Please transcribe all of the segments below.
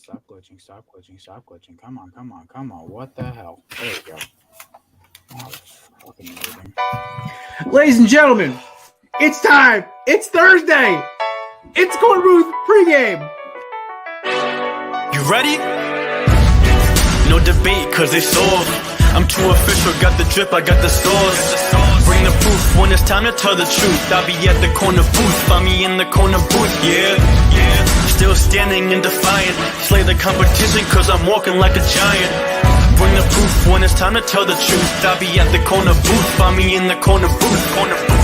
Stop glitching. Stop glitching. Stop glitching. Come on. Come on. Come on. What the hell? There we go. Oh, that's fucking amazing. Ladies and gentlemen, it's time. It's Thursday. It's Korner Booth pregame. You ready? No debate, cause it's off. I'm too official, got the drip, I got the sauce. Bring the proof when it's time to tell the truth. I'll be at the corner booth, find me in the corner booth, yeah. Still standing and defiant. Slay the competition, cause I'm walking like a giant. Bring the proof when it's time to tell the truth. I'll be at the corner booth, find me in the corner booth, corner booth.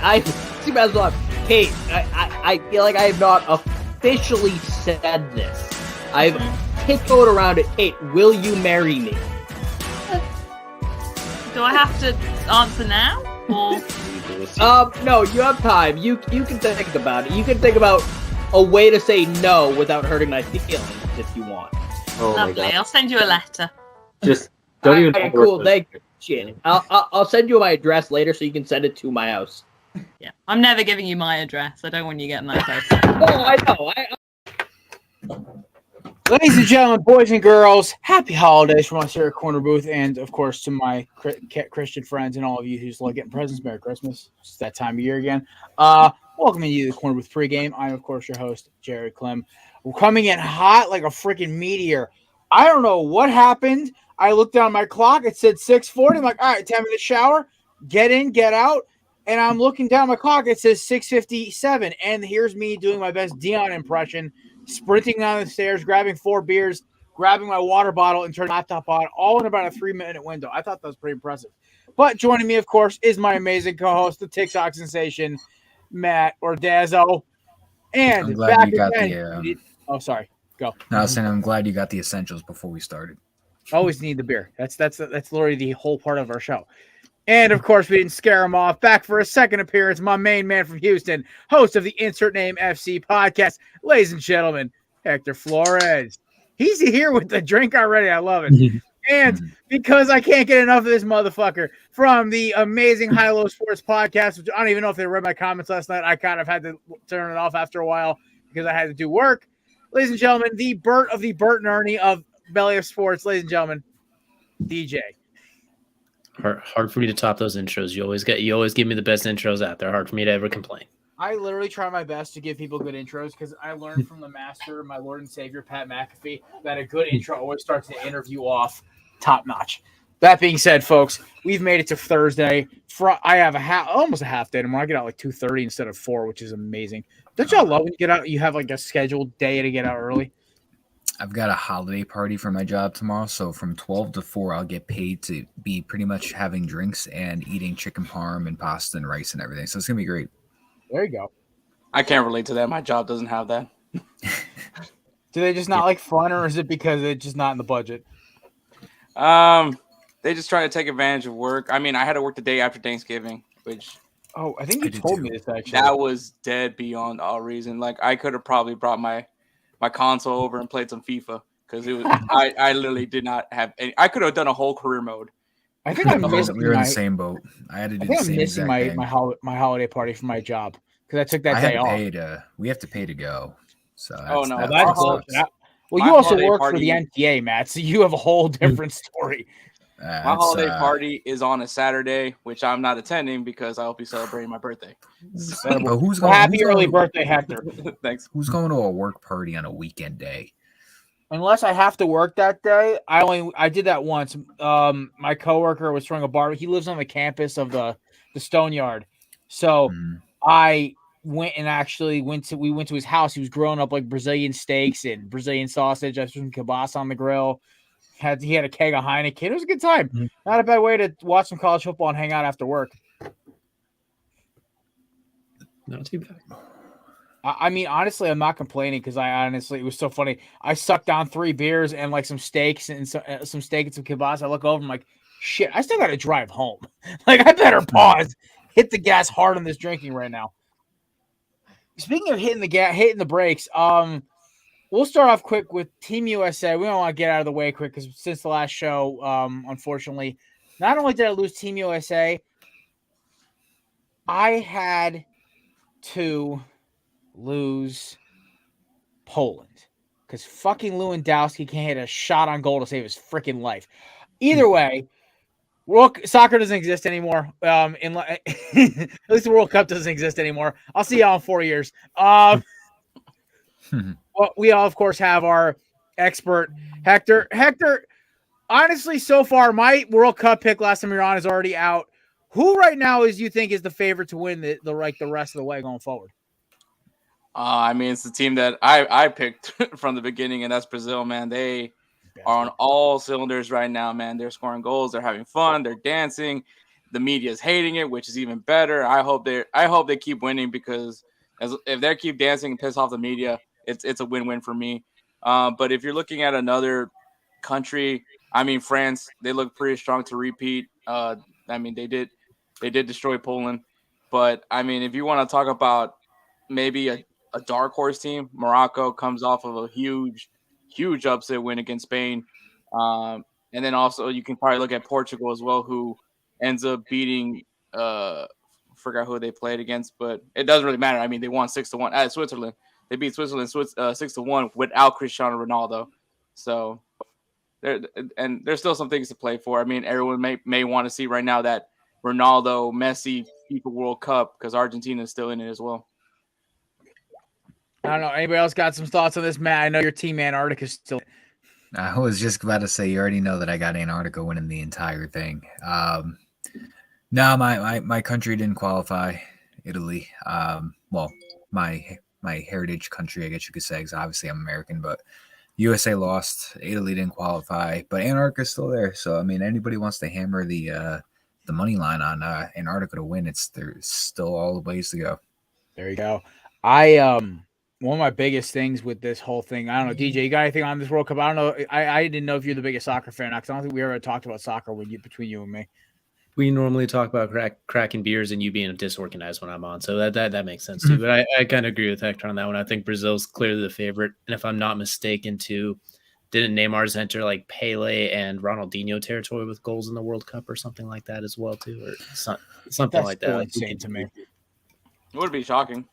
I see as well. Kate, I feel like I have not officially said this. I've tiptoed around it. Kate, will you marry me? Do I have to answer now? Or No, you have time. You can think about it. You can think about a way to say no without hurting my feelings if you want. Oh my lovely. God. I'll send you a letter. Just don't even. Okay, cool. Thank you. Shit. I'll send you my address later so you can send it to my house. Yeah, I'm never giving you my address. I don't want you getting that close. Oh, I know. Ladies and gentlemen, boys and girls, happy holidays from us here at Korner Booth, and of course to my Christian friends and all of you who's getting presents. Merry Christmas! It's that time of year again. Welcoming you to the Korner Booth pregame. I'm of course your host, Jerry Clem. We're coming in hot like a freaking meteor. I don't know what happened. I looked down at my clock. It said 6:40. I'm like, all right, 10 minute shower, get in, get out. And I'm looking down my clock. It says 6:57. And here's me doing my best Dion impression, sprinting down the stairs, grabbing 4 beers, grabbing my water bottle, and turning my laptop on, all in about a 3-minute window. I thought that was pretty impressive. But joining me, of course, is my amazing co-host, the TikTok sensation, Matt Ordazzo. And I'm glad back you got again. Oh, sorry. Go. No, I was saying I'm glad you got the essentials before we started. Always need the beer. That's literally the whole part of our show. And, of course, we didn't scare him off. Back for a second appearance, my main man from Houston, host of the Insert Name FC podcast, ladies and gentlemen, Hector Flores. He's here with the drink already. I love it. And because I can't get enough of this motherfucker, from the amazing High Low Sports podcast, which I don't even know if they read my comments last night. I kind of had to turn it off after a while because I had to do work. Ladies and gentlemen, the Bert of the Bert and Ernie of Belly of Sports, ladies and gentlemen, DJ. Hard for me to top those intros. You always give me the best intros out there. Hard for me to ever complain. I literally try my best to give people good intros because I learned from the master, my Lord and Savior, Pat McAfee, that a good intro always starts the interview off top notch. That being said, folks, we've made it to Thursday. I have almost a half day tomorrow. I get out like 2:30 instead of 4, which is amazing. Don't y'all love when you get out? You have like a scheduled day to get out early. I've got a holiday party for my job tomorrow, so from 12 to 4, I'll get paid to be pretty much having drinks and eating chicken parm and pasta and rice and everything. So it's going to be great. There you go. I can't relate to that. My job doesn't have that. Do they just not like fun, or is it because it's just not in the budget? They just try to take advantage of work. I mean, I had to work the day after Thanksgiving, which I think you told me this actually. that was dead beyond all reason. Like I could have probably brought my console over and played some FIFA because it was I literally did not have any. I could have done a whole career mode. I think I'm missing. We were in the same boat. I had to do the same missing exact thing. my holiday party for my job because I took that day off. We have to pay to go. So that's bullshit. Well, you also work for the NTA, Matt, so you have a whole different story. My holiday party is on a Saturday, which I'm not attending because I'll be celebrating my birthday. But who's going? Happy early birthday, Hector! Thanks. Who's going to a work party on a weekend day? Unless I have to work that day, I did that once. My coworker was throwing a bar. He lives on the campus of the Stone Yard, so I went and we went to his house. He was grilling up like Brazilian steaks and Brazilian sausage. I threw some kielbasa on the grill. He had a keg of Heineken. It was a good time. Not a bad way to watch some college football and hang out after work. Not too bad. I mean, honestly, I'm not complaining because it was so funny. I sucked down 3 beers and like some steaks and some steak and some kielbasa. I look over, I'm like, shit, I still got to drive home. Like, I better pause, hit the gas hard on this drinking right now. Speaking of hitting the brakes, we'll start off quick with Team USA. We don't want to get out of the way quick because since the last show, unfortunately, Not only did I lose Team USA, I had to lose Poland because fucking Lewandowski can't hit a shot on goal to save his freaking life. Either way, soccer doesn't exist anymore. At least the World Cup doesn't exist anymore. I'll see y'all in 4 years. Well, we all, of course, have our expert Hector. Hector, honestly, so far, my World Cup pick last time you're on is already out. Who right now you think is the favorite to win the rest of the way going forward? I mean, it's the team that I picked from the beginning, and that's Brazil, man. They are on all cylinders right now, man. They're scoring goals, they're having fun, they're dancing. The media's hating it, which is even better. I hope they keep winning because if they keep dancing and piss off the media, it's a win-win for me. But if you're looking at another country, I mean, France, they look pretty strong to repeat. I mean, they did destroy Poland, but I mean, if you want to talk about maybe a dark horse team, Morocco comes off of a huge upset win against Spain. And then also you can probably look at Portugal as well, who ends up beating forgot who they played against, but it doesn't really matter. I mean, they won 6-1 at Switzerland. They beat Switzerland 6-1 without Cristiano Ronaldo. So there's still some things to play for. I mean, everyone may want to see right now that Ronaldo, Messi, FIFA World Cup because Argentina is still in it as well. I don't know. Anybody else got some thoughts on this, Matt? I know your team Antarctica is still. I was just about to say, you already know that I got Antarctica winning the entire thing. No, my country didn't qualify. Italy. Well, my heritage country, I guess you could say, because obviously I'm American, but USA lost. Italy didn't qualify, but Antarctica's still there. So I mean, anybody wants to hammer the money line on Antarctica to win, there's still all the ways to go. There you go. One of my biggest things with this whole thing, I don't know, DJ, you got anything on this World Cup? I don't know. I didn't know if you're the biggest soccer fan, because I don't think we ever talked about soccer between you and me. We normally talk about cracking beers and you being disorganized when I'm on, so that makes sense too. But I kind of agree with Hector on that one. I think Brazil's clearly the favorite, and if I'm not mistaken, too, didn't Neymar's enter like Pele and Ronaldinho territory with goals in the World Cup or something like that as well too, or something That's like that? Like, insane to me. It would be shocking.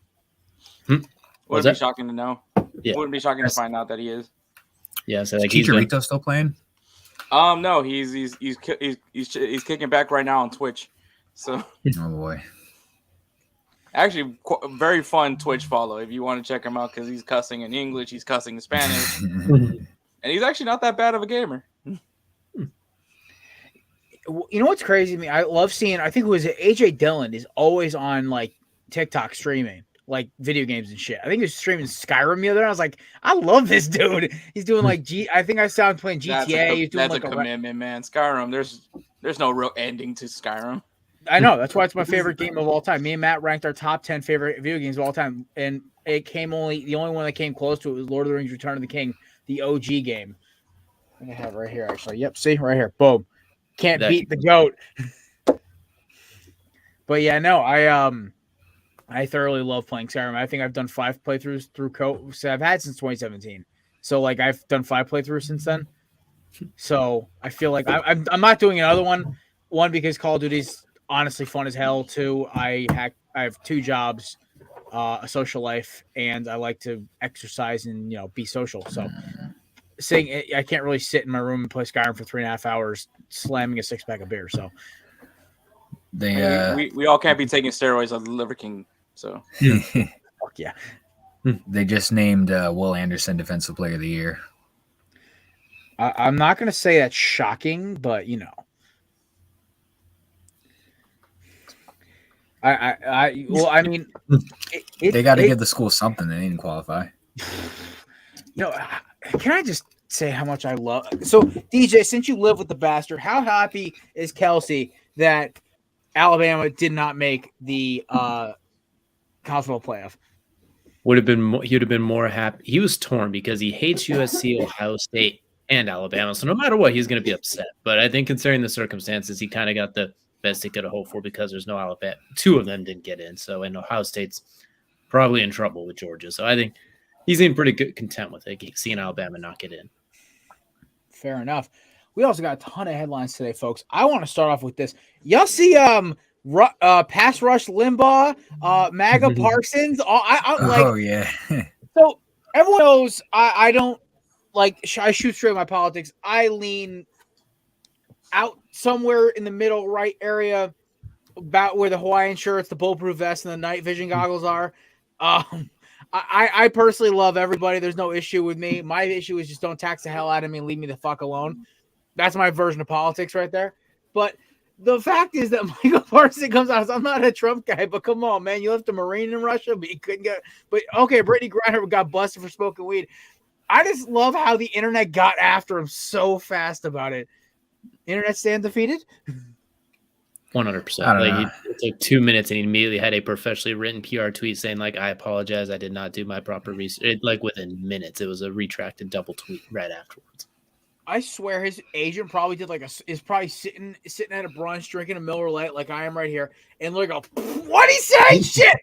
Would be shocking to know. Yeah. It wouldn't be shocking to find out that he is. Yeah, so like is Chicharito still playing? No, he's kicking back right now on Twitch. So oh boy, actually, very fun Twitch follow if you want to check him out because he's cussing in English, he's cussing in Spanish, and he's actually not that bad of a gamer. You know what's crazy to me? I love seeing. I think it was AJ Dillon is always on like TikTok streaming like video games and shit. I think he was streaming Skyrim the other day. I was like, I love this dude. He's doing like I think I saw him playing GTA. He's doing that's like a commitment, man. Skyrim. There's no real ending to Skyrim. I know. That's why it's my favorite game of all time. Me and Matt ranked our top 10 favorite video games of all time, and the only one that came close to it was Lord of the Rings: Return of the King, the OG game. I think I have it right here, actually. Yep, see right here. Boom. Can't beat the GOAT. But yeah, no, I thoroughly love playing Skyrim. I think I've done 5 playthroughs through so I've had since 2017. So like I've done 5 playthroughs since then. So I feel like I'm not doing another one. One, because Call of Duty's honestly fun as hell. 2, I have 2 jobs, a social life, and I like to exercise and be social. So saying I can't really sit in my room and play Skyrim for 3.5 hours slamming a 6-pack of beer. So we all can't be taking steroids on the Liver King. So fuck yeah. They just named Will Anderson Defensive Player of the Year. I'm not going to say that's shocking, but I mean, they got to give the school something. They didn't qualify. Can I just say how much I love? So, DJ, since you live with the bastard, how happy is Kelsey that Alabama did not make the college football playoff? He would have been more happy. He was torn because he hates USC, Ohio State, and Alabama. So no matter what, he's going to be upset. But I think considering the circumstances, he kind of got the best he could have hoped for because there's no Alabama. 2 of them didn't get in. So, and Ohio State's probably in trouble with Georgia. So I think he's in pretty good content with it, seeing Alabama not get in. Fair enough. We also got a ton of headlines today, folks. I want to start off with this. Y'all see pass rush Limbaugh, MAGA Parsons. Oh yeah. So everyone knows I don't like I shoot straight my politics. I lean out somewhere in the middle right area, about where the Hawaiian shirts, the bulletproof vest, and the night vision goggles are. I personally love everybody. There's no issue with me. My issue is just don't tax the hell out of me and leave me the fuck alone. That's my version of politics right there. But the fact is that Michael Parsons comes out. I'm not a Trump guy, but come on, man. You left a Marine in Russia, but you couldn't get. But okay, Brittany Griner got busted for smoking weed. I just love how the internet got after him so fast about it. Internet stay undefeated? 100%. Like he took 2 minutes and he immediately had a professionally written PR tweet saying, like, I apologize, I did not do my proper research. Like within minutes, it was a retracted double tweet right afterwards. I swear his agent probably did is probably sitting at a brunch drinking a Miller Lite like I am right here, and like, what he say? Shit.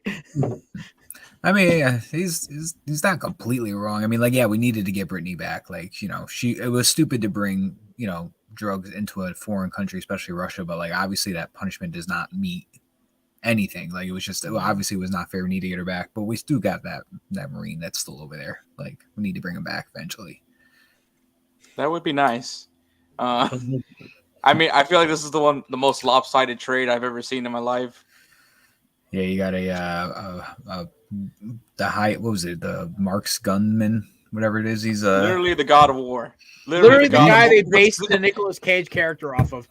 I mean, he's not completely wrong. I mean, like, yeah, we needed to get Brittany back. Like, you know, it was stupid to bring, you know, drugs into a foreign country, especially Russia. But like, obviously, that punishment does not meet anything. Like, it was just obviously it was not fair. We need to get her back, but we still got that Marine that's still over there. Like, we need to bring him back eventually. That would be nice. I mean, I feel like this is the most lopsided trade I've ever seen in my life. Yeah, you got the Mark's gunman, whatever it is. He's literally the god of war. Literally the guy they based the Nicolas Cage character off of.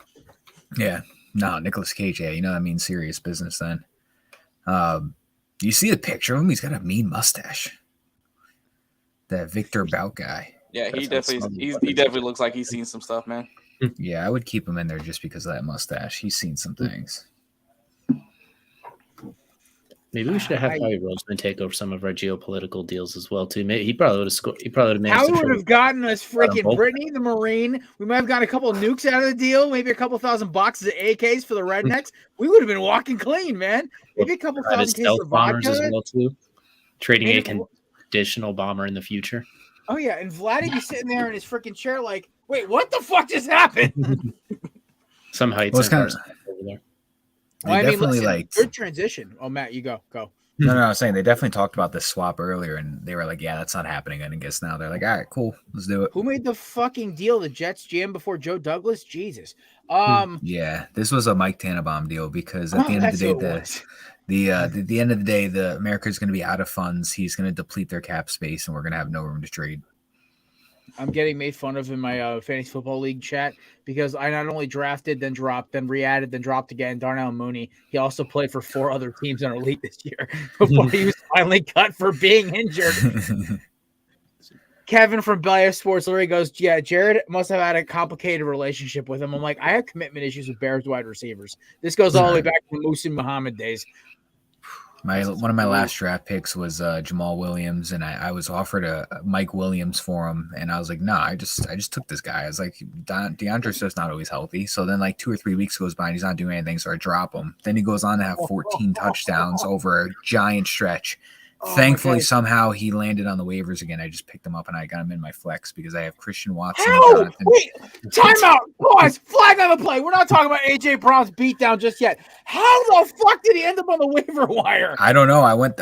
Yeah, no, Nicolas Cage. Yeah, you know that means serious business. Then, you see the picture of him? He's got a mean mustache. That Victor Bout guy. Yeah, he definitely looks like he's seen some stuff, man. Yeah, I would keep him in there just because of that mustache. He's seen some things. Maybe we should have Howie Roseman take over some of our geopolitical deals as well, too. Maybe he probably would have scored. He probably would have managed. Howie would have gotten us freaking Brittany the Marine. We might have gotten a couple of nukes out of the deal. Maybe a couple thousand boxes of AKs for the rednecks. We would have been walking clean, man. Maybe a couple thousand cases of vodka as well, too. Trading a conditional bomber in the future. Oh yeah, and Vladdy be sitting there in his freaking chair, like, wait, what the fuck just happened? Somehow he's kind of over there. Well, I mean, listen, good transition. Oh, Matt, you go. No, I was saying they definitely talked about this swap earlier, and they were like, "Yeah, that's not happening." And I guess now they're like, "All right, cool, let's do it." Who made the fucking deal? The Jets GM before Joe Douglas? Jesus. Yeah, this was a Mike Tannenbaum deal because at the end of the day, the end of the day, the America's going to be out of funds. He's going to deplete their cap space, and we're going to have no room to trade. I'm getting made fun of in my fantasy football league chat because I not only drafted, then dropped, then re-added, then dropped again Darnell Mooney. He also played for 4 other teams in our league this year before he was finally cut for being injured. Kevin from Bel Sports literally goes, yeah, Jared must have had a complicated relationship with him. I'm like, I have commitment issues with Bears wide receivers. This goes all the way back to Musin Muhammad days. One of my last draft picks was Jamal Williams, and I was offered a Mike Williams for him, and I was like, nah, I just took this guy. I was like, DeAndre's just not always healthy. So then like 2 or 3 weeks goes by and he's not doing anything, so I drop him. Then he goes on to have 14 touchdowns over a giant stretch. Thankfully, somehow he landed on the waivers again. I just picked him up and I got him in my flex because I have Christian Watson. How? Wait, timeout. Pause. Flag on the play. We're not talking about AJ Brown's beatdown just yet. How the fuck did he end up on the waiver wire? I don't know. I looked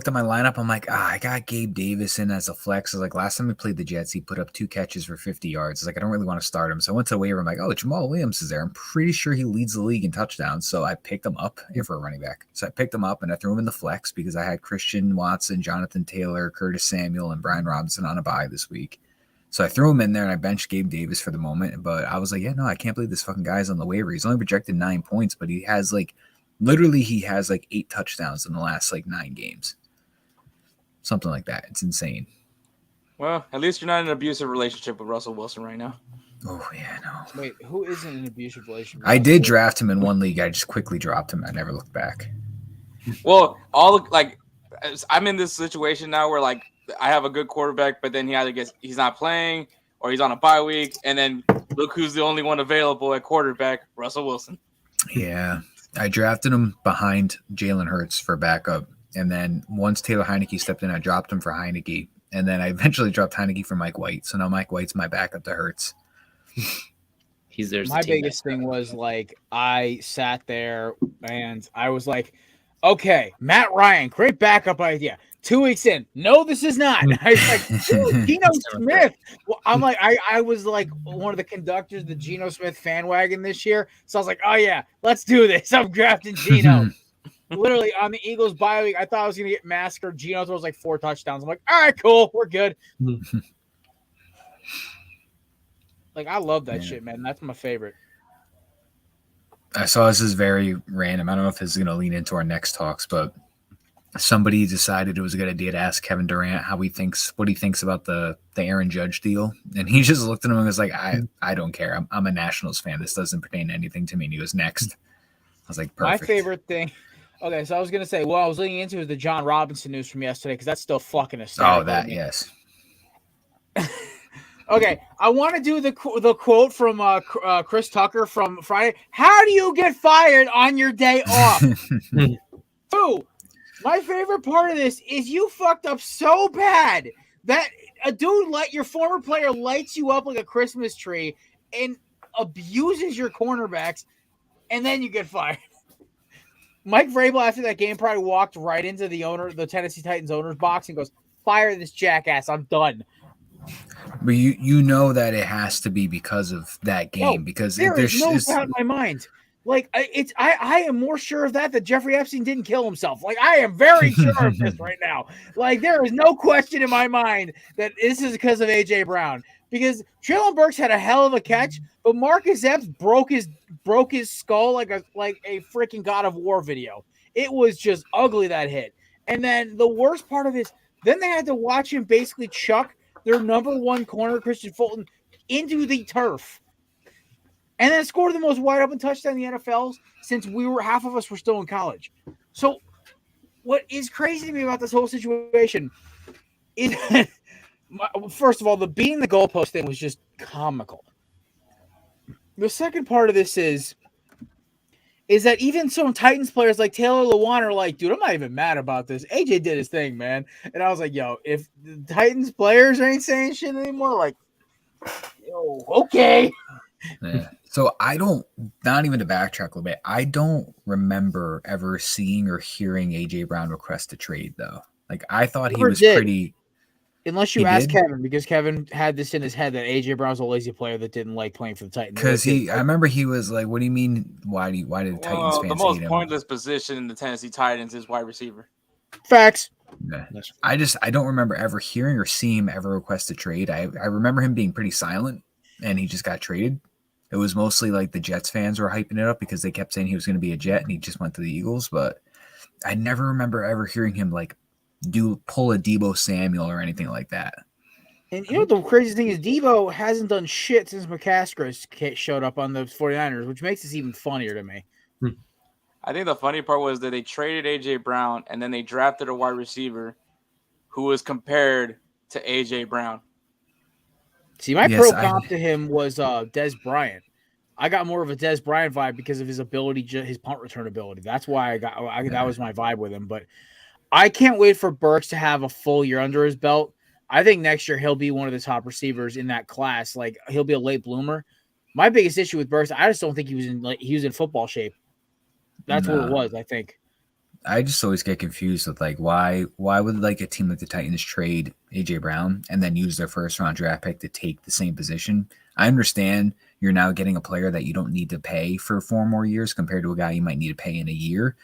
at my lineup. I'm like, I got Gabe Davis in as a flex. I was like, last time we played the Jets, he put up 2 catches for 50 yards. I was like, I don't really want to start him. So I went to the waiver. I'm like, oh, Jamal Williams is there. I'm pretty sure he leads the league in touchdowns. So I picked him up for a running back. So I picked him up and I threw him in the flex because I had Christian Watson, Jonathan Taylor, Curtis Samuel, and Brian Robinson on a bye this week. So I threw him in there and I benched Gabe Davis for the moment. But I was like, yeah, no, I can't believe this fucking guy's on the waiver. He's only projected 9 points, but he has like 8 touchdowns in the last 9 games. Something like that. It's insane. Well, at least you're not in an abusive relationship with Russell Wilson right now. Oh, yeah, no. Wait, who is in an abusive relationship? I did draft him in one league. I just quickly dropped him. I never looked back. Well, I'm in this situation now where I have a good quarterback, but then he's not playing or he's on a bye week, and then look who's the only one available at quarterback, Russell Wilson. Yeah, I drafted him behind Jalen Hurts for backup, and then once Taylor Heineke stepped in, I dropped him for Heineke, and then I eventually dropped Heineke for Mike White. So now Mike White's my backup to Hurts. He's there's My the team biggest thing was like I sat there and I was like, okay, Matt Ryan, great backup idea. 2 weeks in, no, this is not. I was like, dude, Geno Smith. Well, I'm like, I was like one of the conductors of the Geno Smith fan wagon this year. So I was like, oh yeah, let's do this. I'm drafting Geno. Literally on the Eagles bye week, I thought I was gonna get massacred. Geno throws like 4 touchdowns. I'm like, all right, cool, we're good. Like, I love that shit, man. That's my favorite. I saw this is very random. I don't know if this is going to lean into our next talks, but somebody decided it was a good idea to ask Kevin Durant what he thinks about the Aaron Judge deal, and he just looked at him and was like, "I don't care. I'm a Nationals fan. This doesn't pertain to anything to me." And he goes, "Next." I was like, "Perfect." My favorite thing. Okay, so I was gonna say, what I was leaning into is the John Robinson news from yesterday because that's still fucking hysterical. Oh, that yes. Okay, I want to do the quote from Chris Tucker from Friday. How do you get fired on your day off? Two, my favorite part of this is you fucked up so bad that a dude your former player lights you up like a Christmas tree and abuses your cornerbacks, and then you get fired. Mike Vrabel after that game probably walked right into the Tennessee Titans owner's box and goes, "Fire this jackass! I'm done." But you know that it has to be because of that game because there's no doubt in my mind. Like I am more sure of that Jeffrey Epstein didn't kill himself. Like I am very sure of this right now. Like there is no question in my mind that this is because of AJ Brown. Because Treylon Burks had a hell of a catch, but Marcus Epps broke his skull like a freaking God of War video. It was just ugly, that hit. And then the worst part of it is then they had to watch him basically chuck their number one corner, Christian Fulton, into the turf. And then scored the most wide open touchdown in the NFL since half of us were still in college. So what is crazy to me about this whole situation is first of all, the beating the goalpost thing was just comical. The second part of this is that even some Titans players like Taylor Lewan are like, dude, I'm not even mad about this. AJ did his thing, man. And I was like, yo, if the Titans players ain't saying shit anymore, like, yo, okay. Yeah. So not even to backtrack a little bit, I don't remember ever seeing or hearing AJ Brown request a trade, though. Like, I thought he was pretty... Unless you ask Kevin, because Kevin had this in his head that AJ Brown's a lazy player that didn't like playing for the Titans. Because I remember he was like, "What do you mean? Why did Titans fans hate him?" The most pointless position in the Tennessee Titans is wide receiver. Facts. Yeah. I don't remember ever hearing or seeing him ever request a trade. I remember him being pretty silent, and he just got traded. It was mostly like the Jets fans were hyping it up because they kept saying he was going to be a Jet, and he just went to the Eagles. But I never remember ever hearing him like pull a Deebo Samuel or anything like that. And you know the crazy thing is Deebo hasn't done shit since McCaskey showed up on the 49ers, which makes this even funnier to me. I think the funny part was that they traded AJ Brown and then they drafted a wide receiver who was compared to AJ Brown. See, my pro comp to him was Dez Bryant. I got more of a Dez Bryant vibe because of his ability, his punt return ability. That's why that was my vibe with him. But I can't wait for Burks to have a full year under his belt. I think next year he'll be one of the top receivers in that class. Like he'll be a late bloomer. My biggest issue with Burks, I just don't think he was in football shape. That's what it was, I think. I just always get confused with like why would like a team like the Titans trade AJ Brown and then use their first round draft pick to take the same position? I understand you're now getting a player that you don't need to pay for 4 more years compared to a guy you might need to pay in a year,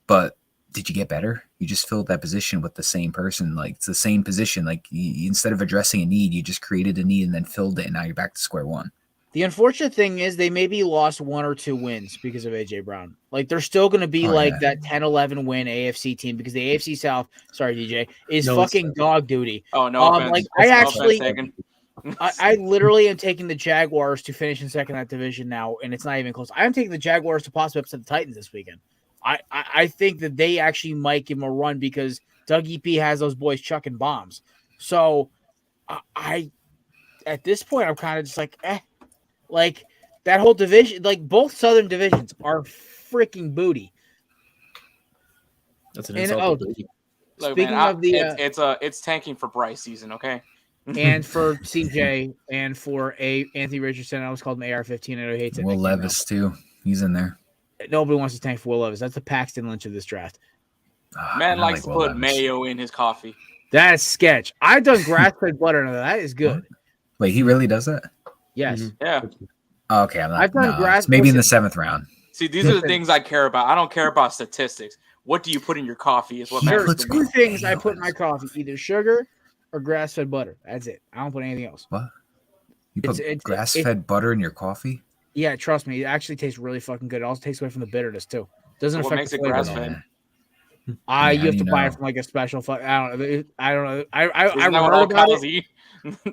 but did you get better? You just filled that position with the same person. Like it's the same position. Like instead of addressing a need, you just created a need and then filled it. And now you're back to square one. The unfortunate thing is they maybe lost 1 or 2 wins because of AJ Brown. Like they're still going to be that 10-11 win AFC team because the AFC South, sorry DJ, is fucking dog duty. Oh no! Like I literally am taking the Jaguars to finish in second in that division now, and it's not even close. I am taking the Jaguars to possibly upset the Titans this weekend. I think that they actually might give him a run because Doug EP has those boys chucking bombs. So I at this point, I'm kind of just like, like that whole division, like both Southern divisions are freaking booty. That's an insult. Look, speaking man, of the, it's tanking for Bryce season, okay? and for CJ, and for Anthony Richardson. I always called him AR-15. I know he hates it. Will Levis too. He's in there. Nobody wants to tank for Will Levis. That's the Paxton Lynch of this draft. Man I likes like to Will put Levis. mayo in his coffee. That's sketch. I've done grass-fed butter. Now that is good. Wait, he really does that? Yes. Mhm. Yeah. Oh, okay, I'm not. I've done It's maybe in the listen. 7th round. See, these are the things I care about. I don't care about statistics. What do you put in your coffee is what He matters puts to me. Two things I mayo put in in my his coffee: either sugar or grass-fed butter. That's it. I don't put anything else. What? You put It's- grass-fed butter in your coffee? Yeah, trust me. It actually tastes really fucking good. It also takes away from the bitterness too. Doesn't What affect makes the it flavor. grass-fed? Man. You how have do to you buy know? it from like a special. I don't know. I don't know. I Isn't that what heard all about cows it. eat? Do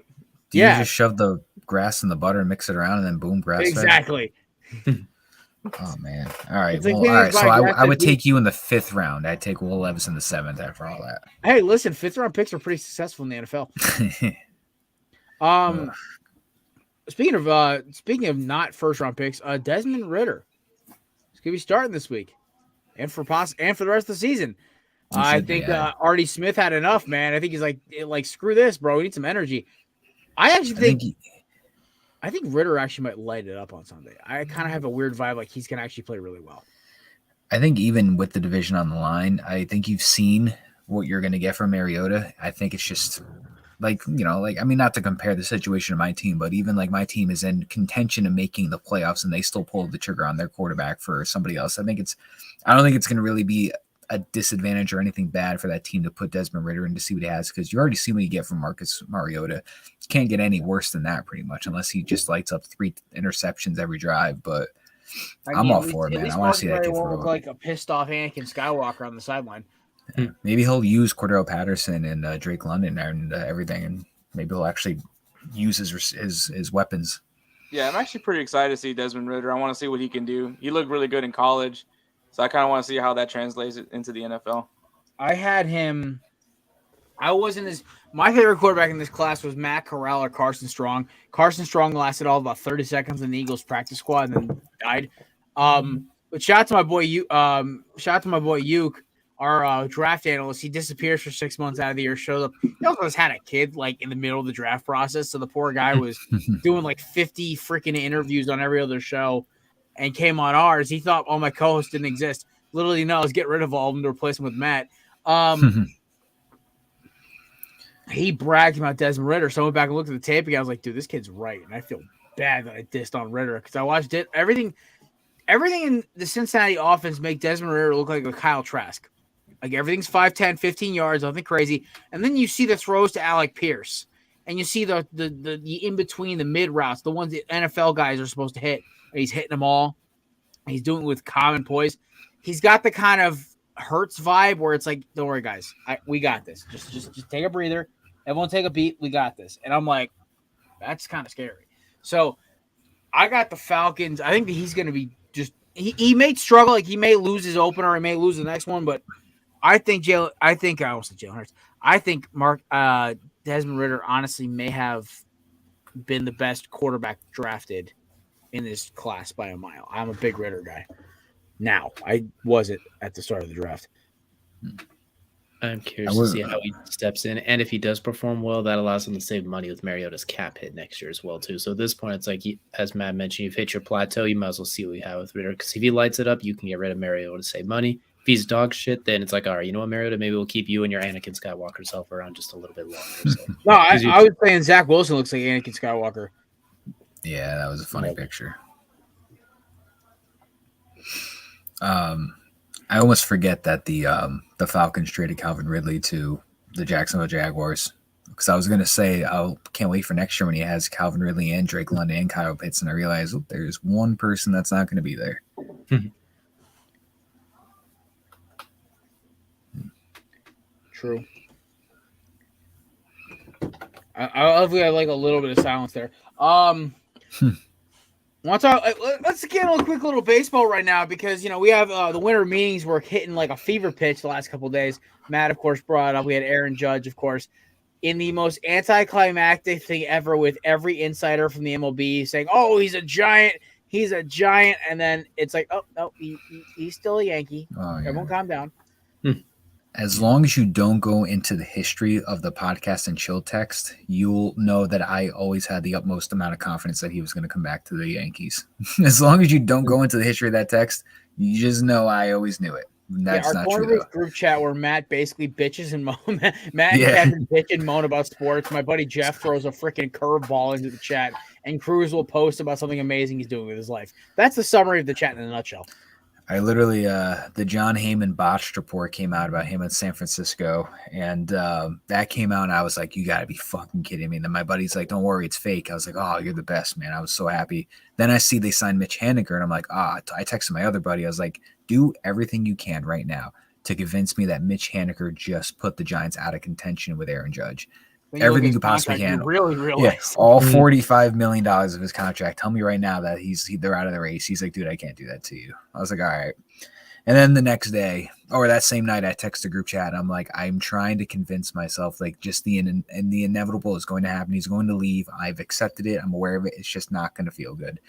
Yeah. you just shove the grass in the butter and mix it around and then boom, grass-fed? Exactly. Oh man! All right, It's like well, things all right. So by I grass-fed would beef. take you in the 5th round. I'd take Will Levis in the 7th after all Hey, listen, 5th-round picks are pretty successful in the NFL. that. Speaking of not first-round picks, Desmond Ritter is gonna be starting this week, and for the rest of the season. He I should be, think yeah. Artie Smith had enough, man. I think he's like screw this, bro. We need some energy. I actually I think Ritter actually might light it up on Sunday. I kind of have a weird vibe like he's gonna actually play really well. I think even with the division on the line, I think you've seen what you're going to get from Mariota. I think it's just like, I mean, not to compare the situation to my team, but even like my team is in contention of making the playoffs and they still pulled the trigger on their quarterback for somebody else. I don't think it's going to really be a disadvantage or anything bad for that team to put Desmond Ritter in to see what he has, because you already see what you get from Marcus Mariota. It can't get any worse than that pretty much, unless he just lights up 3 interceptions every drive. But I'm all for it, man. I want to see that kid won't throw. look like a pissed off Anakin Skywalker on the sideline. Maybe he'll use Cordero Patterson and Drake London and everything, and maybe he'll actually use his weapons. Yeah, I'm actually pretty excited to see Desmond Ritter. I want to see what he can do. He looked really good in college, so I kind of want to see how that translates into the NFL. I had him. I wasn't as my favorite quarterback in this class was Matt Corral or Carson Strong. Carson Strong lasted all about 30 seconds in the Eagles practice squad and then died. But shout out to my boy Uke, our draft analyst. He disappears for 6 months out of the year. Showed up. He also had a kid like in the middle of the draft process, so the poor guy was doing like 50 freaking interviews on every other show, and came on ours. He thought all my co-hosts didn't exist. Literally, no, let's get rid of all of them to replace him with Matt. He bragged about Desmond Ritter, so I went back and looked at the tape again. I was like, dude, this kid's right. And I feel bad that I dissed on Ritter because I watched it. Everything in the Cincinnati offense make Desmond Ritter look like a Kyle Trask. Like everything's 5'10", 15 yards, nothing crazy. And then you see the throws to Alec Pierce. And you see the in-between, the mid routes, the ones that NFL guys are supposed to hit. And he's hitting them all. He's doing it with common poise. He's got the kind of Hurts vibe where it's like, don't worry, guys. We got this. Just take a breather. Everyone take a beat. We got this. And I'm like, that's kind of scary. So I got the Falcons. I think that he's going to be just – he may struggle. Like he may lose his opener. He may lose the next one. But I think I almost said Jalen Hurts. I think Desmond Ritter honestly may have been the best quarterback drafted in this class by a mile. I'm a big Ritter guy. Now, I wasn't at the start of the draft. I'm curious to see how he steps in, and if he does perform well, that allows him to save money with Mariota's cap hit next year as well too. So at this point, it's like, as Matt mentioned, you've hit your plateau. You might as well see what you have with Ritter, because if he lights it up, you can get rid of Mariota to save money. If he's dog shit, then it's like, all right, you know what, Mariota, maybe we'll keep you and your Anakin Skywalker self around just a little bit longer. So. No, I was saying Zach Wilson looks like Anakin Skywalker. Yeah, that was a funny picture. I almost forget that the Falcons traded Calvin Ridley to the Jacksonville Jaguars, because I was going to say I can't wait for next year when he has Calvin Ridley and Drake London and Kyle Pitts, and I realized there's one person that's not going to be there. True. I like a little bit of silence there. Let's get a quick little baseball right now, because we have the winter meetings were hitting like a fever pitch the last couple of days. Matt, of course, brought up. We had Aaron Judge, of course, in the most anticlimactic thing ever, with every insider from the MLB saying, "Oh, he's a giant," and then it's like, "Oh no, he's still a Yankee." Oh, yeah. Everyone, calm down. As long as you don't go into the history of the podcast and chill text, you'll know that I always had the utmost amount of confidence that he was going to come back to the Yankees. As long as you don't go into the history of that text, you just know I always knew it. That's our not true, Corner though. group chat where Matt basically bitches and moan. Matt and Yeah. Kevin bitch and moan about sports. My buddy Jeff throws a freaking curveball into the chat, and Cruz will post about something amazing he's doing with his life. That's the summary of the chat in a nutshell. I literally, the John Heyman botched report came out about him in San Francisco, and that came out, and I was like, you got to be fucking kidding me. And then my buddy's like, don't worry, it's fake. I was like, oh, you're the best, man. I was so happy. Then I see they signed Mitch Haniger, and I'm like, I texted my other buddy. I was like, do everything you can right now to convince me that Mitch Haniger just put the Giants out of contention with Aaron Judge. Everything you possibly can. Really realize. All $45 million of his contract. Tell me right now that they're out of the race. He's like, dude, I can't do that to you. I was like, all right. And then the next day, or that same night, I text the group chat. I'm like, I'm trying to convince myself, like, just the inevitable is going to happen. He's going to leave. I've accepted it. I'm aware of it. It's just not going to feel good.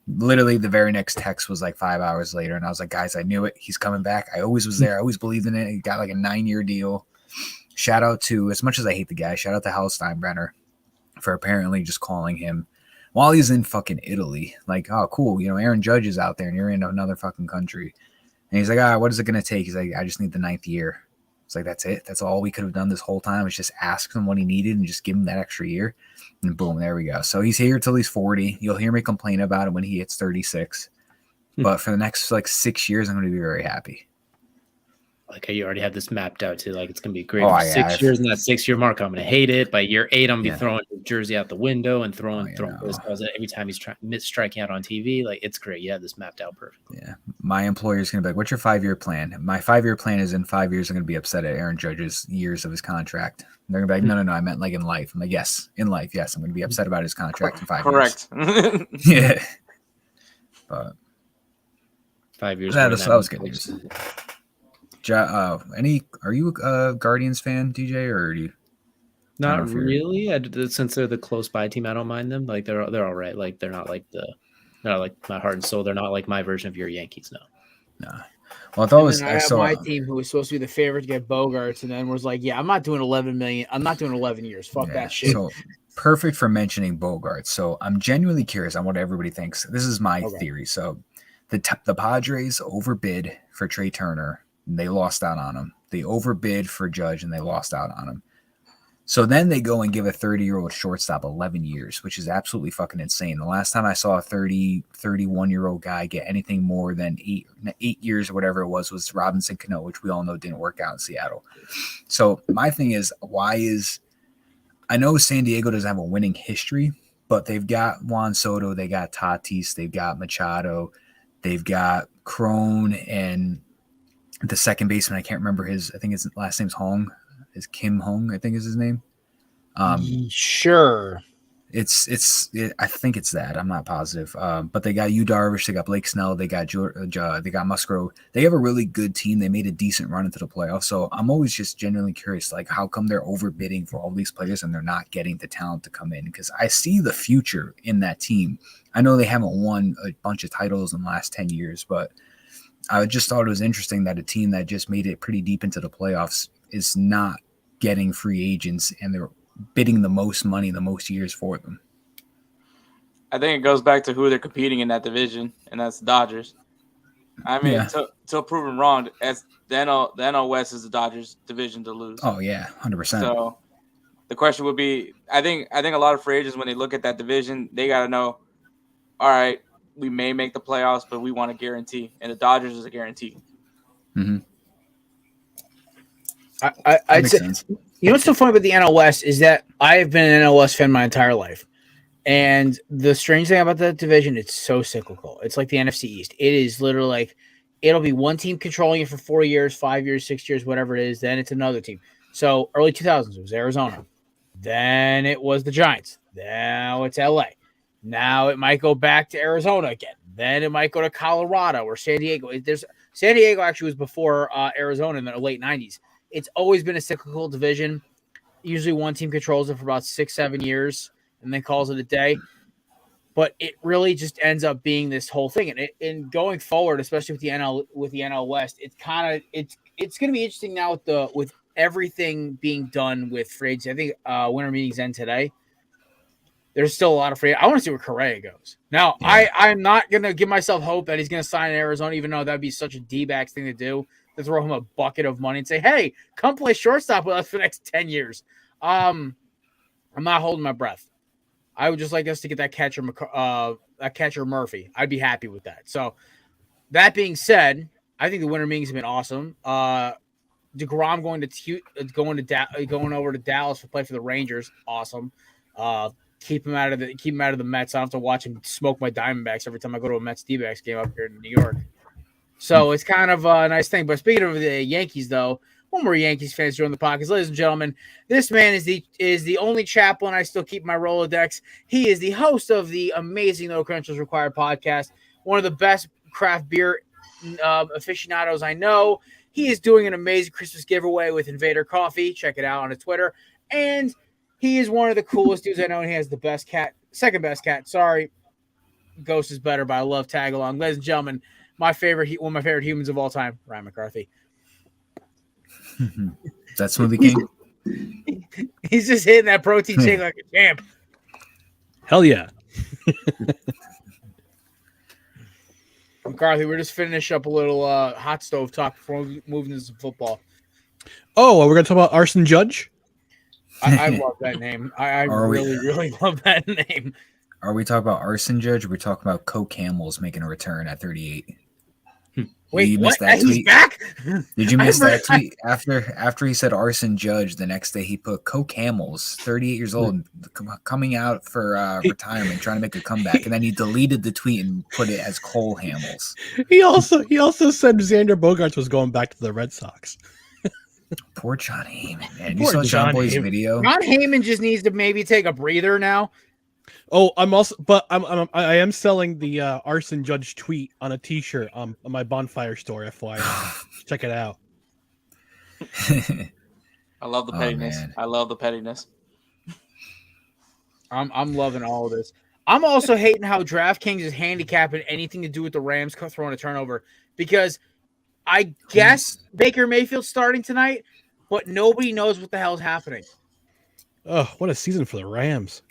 Literally, the very next text was like 5 hours later, and I was like, guys, I knew it. He's coming back. I always was there. I always believed in it. He got like a 9-year deal. Shout out to, as much as I hate the guy, shout out to Hal Steinbrenner for apparently just calling him while he's in fucking Italy. Like, oh, cool. Aaron Judge is out there and you're in another fucking country. And he's like, what is it going to take? He's like, I just need the 9th year. It's like, that's it. That's all we could have done this whole time was just ask him what he needed and just give him that extra year. And boom, there we go. So he's here till he's 40. You'll hear me complain about it when he hits 36. But for the next 6 years, I'm going to be very happy. Like you already have this mapped out too. Like it's gonna be great Oh, for yeah, 6 years, and that 6-year mark, I'm gonna hate it. By year 8, I'm gonna be Yeah. throwing his jersey out the window and throwing know. baseball every time he's striking out on TV. Like it's great. You have this mapped out perfectly. Yeah. My employer's going to be like, what's your 5-year plan? My 5-year plan is in 5 years, I'm going to be upset at Aaron Judge's years of his contract. And they're going to be like, no, I meant like in life. I'm like, yes, in life. Yes, I'm going to be upset about his contract in 5 years. Correct. Yeah. But 5 years. that was good news. Are you a Guardians fan, DJ, or do you? Not really. Since they're the close by team, I don't mind them. Like they're all right. Like they're not like my heart and soul. They're not like my version of your Yankees. No. Well, I thought I have my team who was supposed to be the favorite to get Bogarts, and then was like, yeah, I'm not doing 11 million. I'm not doing 11 years. Fuck that shit. So perfect for mentioning Bogarts. So I'm genuinely curious on what everybody thinks. This is my theory. So the Padres overbid for Trey Turner. And they lost out on him. They overbid for Judge, and they lost out on him. So then they go and give a 30-year-old shortstop 11 years, which is absolutely fucking insane. The last time I saw a 31-year-old guy get anything more than 8 years or whatever it was Robinson Cano, which we all know didn't work out in Seattle. So my thing is, I know San Diego doesn't have a winning history, but they've got Juan Soto, they got Tatis, they've got Machado, they've got Crone, and the second baseman, I can't remember I think his last name's Hong. Is Kim Hong, I think is his name. Sure. I think it's that. I'm not positive. But they got Yu Darvish, they got Blake Snell, they got Musgrove. They have a really good team. They made a decent run into the playoffs. So I'm always just genuinely curious, like how come they're overbidding for all these players and they're not getting the talent to come in? Because I see the future in that team. I know they haven't won a bunch of titles in the last 10 years, but I just thought it was interesting that a team that just made it pretty deep into the playoffs is not getting free agents, and they're bidding the most money, the most years for them. I think it goes back to who they're competing in that division, and that's the Dodgers. I mean, till proven wrong, as the NL West is the Dodgers division to lose. Oh yeah, 100%. So the question would be, I think a lot of free agents, when they look at that division, they got to know, all right, we may make the playoffs, but we want a guarantee, and the Dodgers is a guarantee. Mm-hmm. I'd say, sense. What's so funny about the NL West is that I have been an NL West fan my entire life. And the strange thing about that division, it's so cyclical. It's like the NFC East. It is literally like it'll be one team controlling it for 4 years, 5 years, 6 years, whatever it is. Then it's another team. So early 2000s, it was Arizona. Then it was the Giants. Now it's LA. Now it might go back to Arizona again. Then it might go to Colorado or San Diego. San Diego actually was before Arizona in the late 90s. It's always been a cyclical division. Usually one team controls it for about 6-7 years and then calls it a day. but it really just ends up being this whole thing. And going forward, especially with the NL West, it's going to be interesting now with everything being done with free agency. I think winter meetings end today. There's still a lot of free. I want to see where Correa goes. Now, Yeah. I'm not going to give myself hope that he's going to sign in Arizona, even though that'd be such a D-backs thing to do, to throw him a bucket of money and say, hey, come play shortstop with us for the next 10 years. I'm not holding my breath. I would just like us to get that catcher Murphy. I'd be happy with that. So that being said, I think the winter meetings have been awesome. DeGrom going over to Dallas to play for the Rangers, awesome. Keep him out of the Mets. I don't have to watch him smoke my Diamondbacks every time I go to a Mets D-backs game up here in New York. So it's kind of a nice thing. But speaking of the Yankees, though, one more Yankees fans join the podcast. Ladies and gentlemen, this man is the only chaplain I still keep my Rolodex. He is the host of the amazing No Credentials Required podcast, one of the best craft beer aficionados I know. He is doing an amazing Christmas giveaway with Invader Coffee. Check it out on his Twitter. And he is one of the coolest dudes I know, and he has the best cat, second best cat. Sorry, Ghost is better, but I love tag along. Ladies and gentlemen, one of my favorite humans of all time, Ryan McCarthy. That's Smoothie King. He's just hitting that protein shake like a champ. Hell yeah. McCarthy, we're just finishing up a little hot stove talk before we move into some football. Oh, we're going to talk about Arson Judge? I love that name. I really love that name. Are we talking about Arson Judge? Or are we talking about Coke Camels making a return at 38? Wait, you what? missed that He's tweet? back? Did you miss that tweet? After he said Arson Judge, the next day he put Coke Camels, 38 years old, coming out for retirement, trying to make a comeback, and then he deleted the tweet and put it as Cole Hamels. He also said Xander Bogaerts was going back to the Red Sox. Poor John Heyman, man. You Poor saw John John Boy's Heyman. video? John Heyman just needs to maybe take a breather now. Oh, I am selling the Arson Judge tweet on a T-shirt on my Bonfire store. FYI, check it out. I love the pettiness. Man. I love the pettiness. I'm loving all of this. I'm also hating how DraftKings is handicapping anything to do with the Rams throwing a turnover, because I guess Baker Mayfield's starting tonight, but nobody knows what the hell's happening. Oh, what a season for the Rams!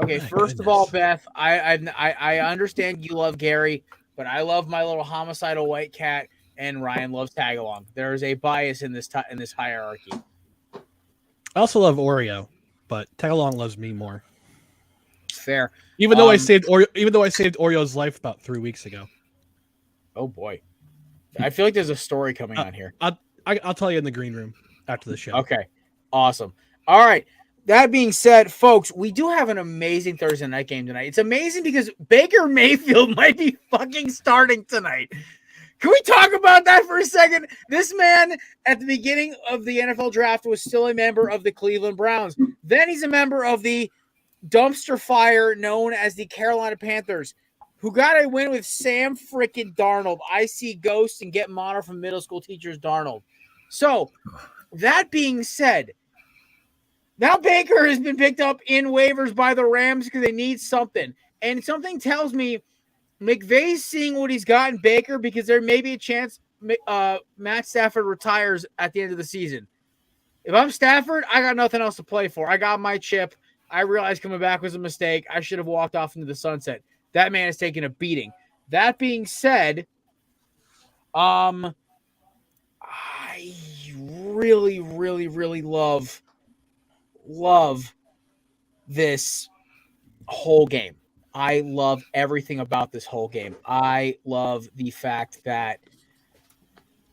Okay, first of all, Beth, I understand you love Gary, but I love my little homicidal white cat, and Ryan loves Tagalong. There is a bias in this hierarchy. I also love Oreo, but Tagalong loves me more. Fair. Even though I saved Oreo's life about 3 weeks ago. Oh boy, I feel like there's a story coming on here. I'll tell you in the green room after the show. Okay, awesome. All right. That being said, folks, we do have an amazing Thursday night game tonight. It's amazing because Baker Mayfield might be fucking starting tonight. Can we talk about that for a second? This man, at the beginning of the NFL draft, was still a member of the Cleveland Browns. Then he's a member of the dumpster fire known as the Carolina Panthers, who got a win with Sam freaking Darnold. I see ghosts and get mono from middle school teachers Darnold. So, that being said, now Baker has been picked up in waivers by the Rams because they need something. And something tells me McVay's seeing what he's got in Baker, because there may be a chance Matt Stafford retires at the end of the season. If I'm Stafford, I got nothing else to play for. I got my chip. I realized coming back was a mistake. I should have walked off into the sunset. That man is taking a beating. That being said, I really, really, really love this whole game. I love everything about this whole game. I love the fact that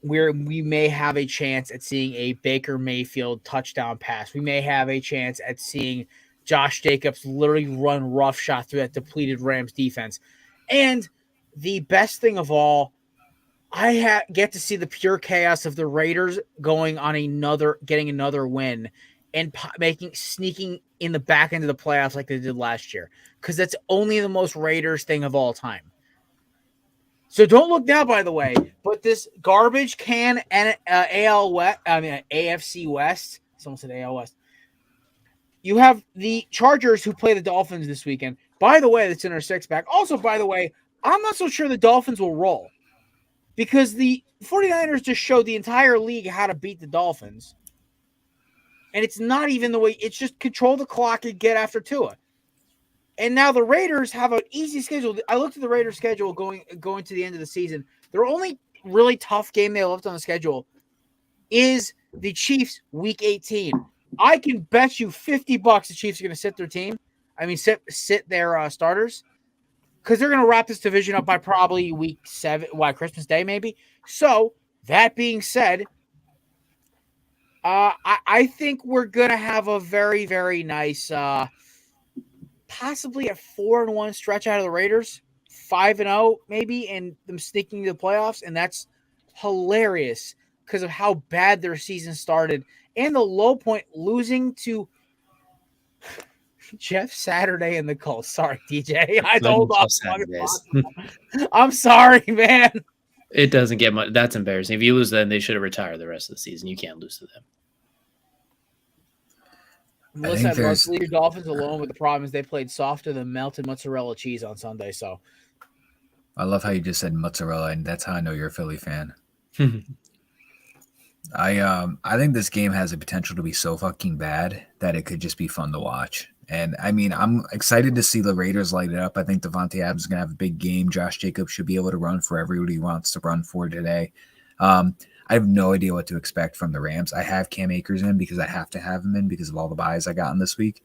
we may have a chance at seeing a Baker Mayfield touchdown pass. We may have a chance at seeing Josh Jacobs literally run roughshod through that depleted Rams defense. And the best thing of all, I get to see the pure chaos of the Raiders getting another win and sneaking in the back end of the playoffs like they did last year, because that's only the most Raiders thing of all time. So don't look now, by the way, but this garbage can and AFC West, someone said AL West, you have the Chargers who play the Dolphins this weekend. By the way, that's in our six-pack. Also, by the way, I'm not so sure the Dolphins will roll because the 49ers just showed the entire league how to beat the Dolphins. And it's not even the way – it's just control the clock and get after Tua. And now the Raiders have an easy schedule. I looked at the Raiders' schedule going to the end of the season. Their only really tough game they left on the schedule is the Chiefs Week 18. I can bet you $50 the Chiefs are going to sit their team. I mean, sit their starters because they're going to wrap this division up by probably Week 7, Christmas Day maybe. So that being said, I think we're going to have a very, very nice, possibly a 4-1 stretch out of the Raiders, 5-0 maybe, and them sneaking to the playoffs, and that's hilarious because of how bad their season started and the low point losing to Jeff Saturday and the Colts. Sorry, DJ. I told off. I'm sorry, man. It doesn't get much. That's embarrassing. If you lose them, they should have retired the rest of the season. You can't lose to them. Melissa must leave Dolphins alone, but the problem is they played softer than melted mozzarella cheese on Sunday. So I love how you just said mozzarella, and that's how I know you're a Philly fan. I think this game has the potential to be so fucking bad that it could just be fun to watch. And I mean, I'm excited to see the Raiders light it up. I think Devontae Adams is going to have a big game. Josh Jacobs should be able to run for everybody he wants to run for today. I have no idea what to expect from the Rams. I have Cam Akers in because I have to have him in because of all the buys I got in this week.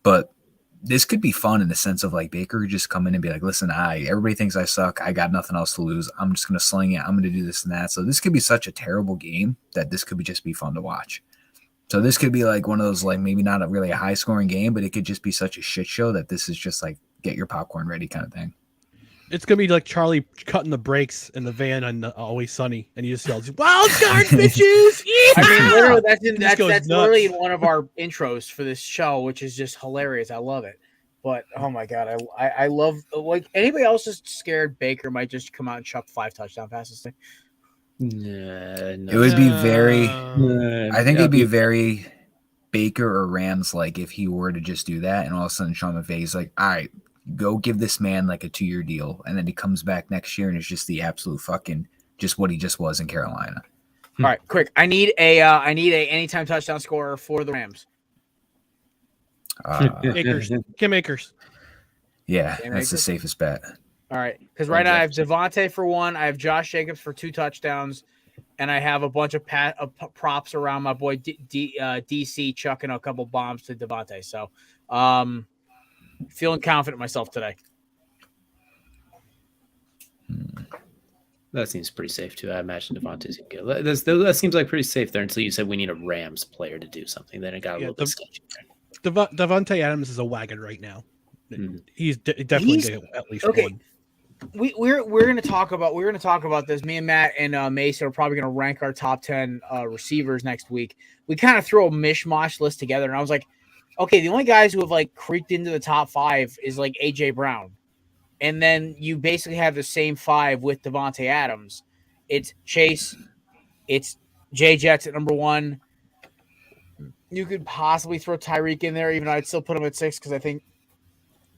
But this could be fun in the sense of like Baker could just come in and be like, listen, everybody thinks I suck. I got nothing else to lose. I'm just going to sling it. I'm going to do this and that. So this could be such a terrible game that this could just be fun to watch. So this could be like one of those, like maybe not really a high scoring game, but it could just be such a shit show that this is just like get your popcorn ready kind of thing. It's gonna be like Charlie cutting the brakes in the van on Always Sunny, and he just yells, "Wild card, bitches!" Yeah! I mean, literally, that's nuts. literally one of our intros for this show, which is just hilarious. I love it. But oh my god, I love like anybody else is scared Baker might just come out and chuck 5 touchdown passes. No. It would be very. I think it'd be very Baker or Rams like if he were to just do that, and all of a sudden Sean McVay's like, "All right, go give this man like a 2-year deal," and then he comes back next year and it's just the absolute fucking just what he just was in Carolina. All right, quick. I need a anytime touchdown scorer for the Rams. Akers, Kim Akers. Yeah, Cam that's the Akers? safest bet. All right, because right now I have Devontae for 1, I have Josh Jacobs for 2 touchdowns, and I have a bunch of props around my boy DC chucking a couple bombs to Devontae. So, feeling confident in myself today. That seems pretty safe too. I imagine Devontae's gonna get that seems like pretty safe there until you said we need a Rams player to do something. Then it got a little bit sketchy. Devontae Adams is a wagon right now. He's definitely gonna get at least one. We're gonna talk about this. Me and Matt and Mason are probably gonna rank our top 10 receivers next week. We kind of throw a mishmash list together, and I was like, okay, the only guys who have like creeped into the top 5 is like AJ Brown, and then you basically have the same 5 with Devontae Adams. It's Chase, it's Jay Jets at number 1. You could possibly throw Tyreek in there, even though I'd still put him at 6 because I think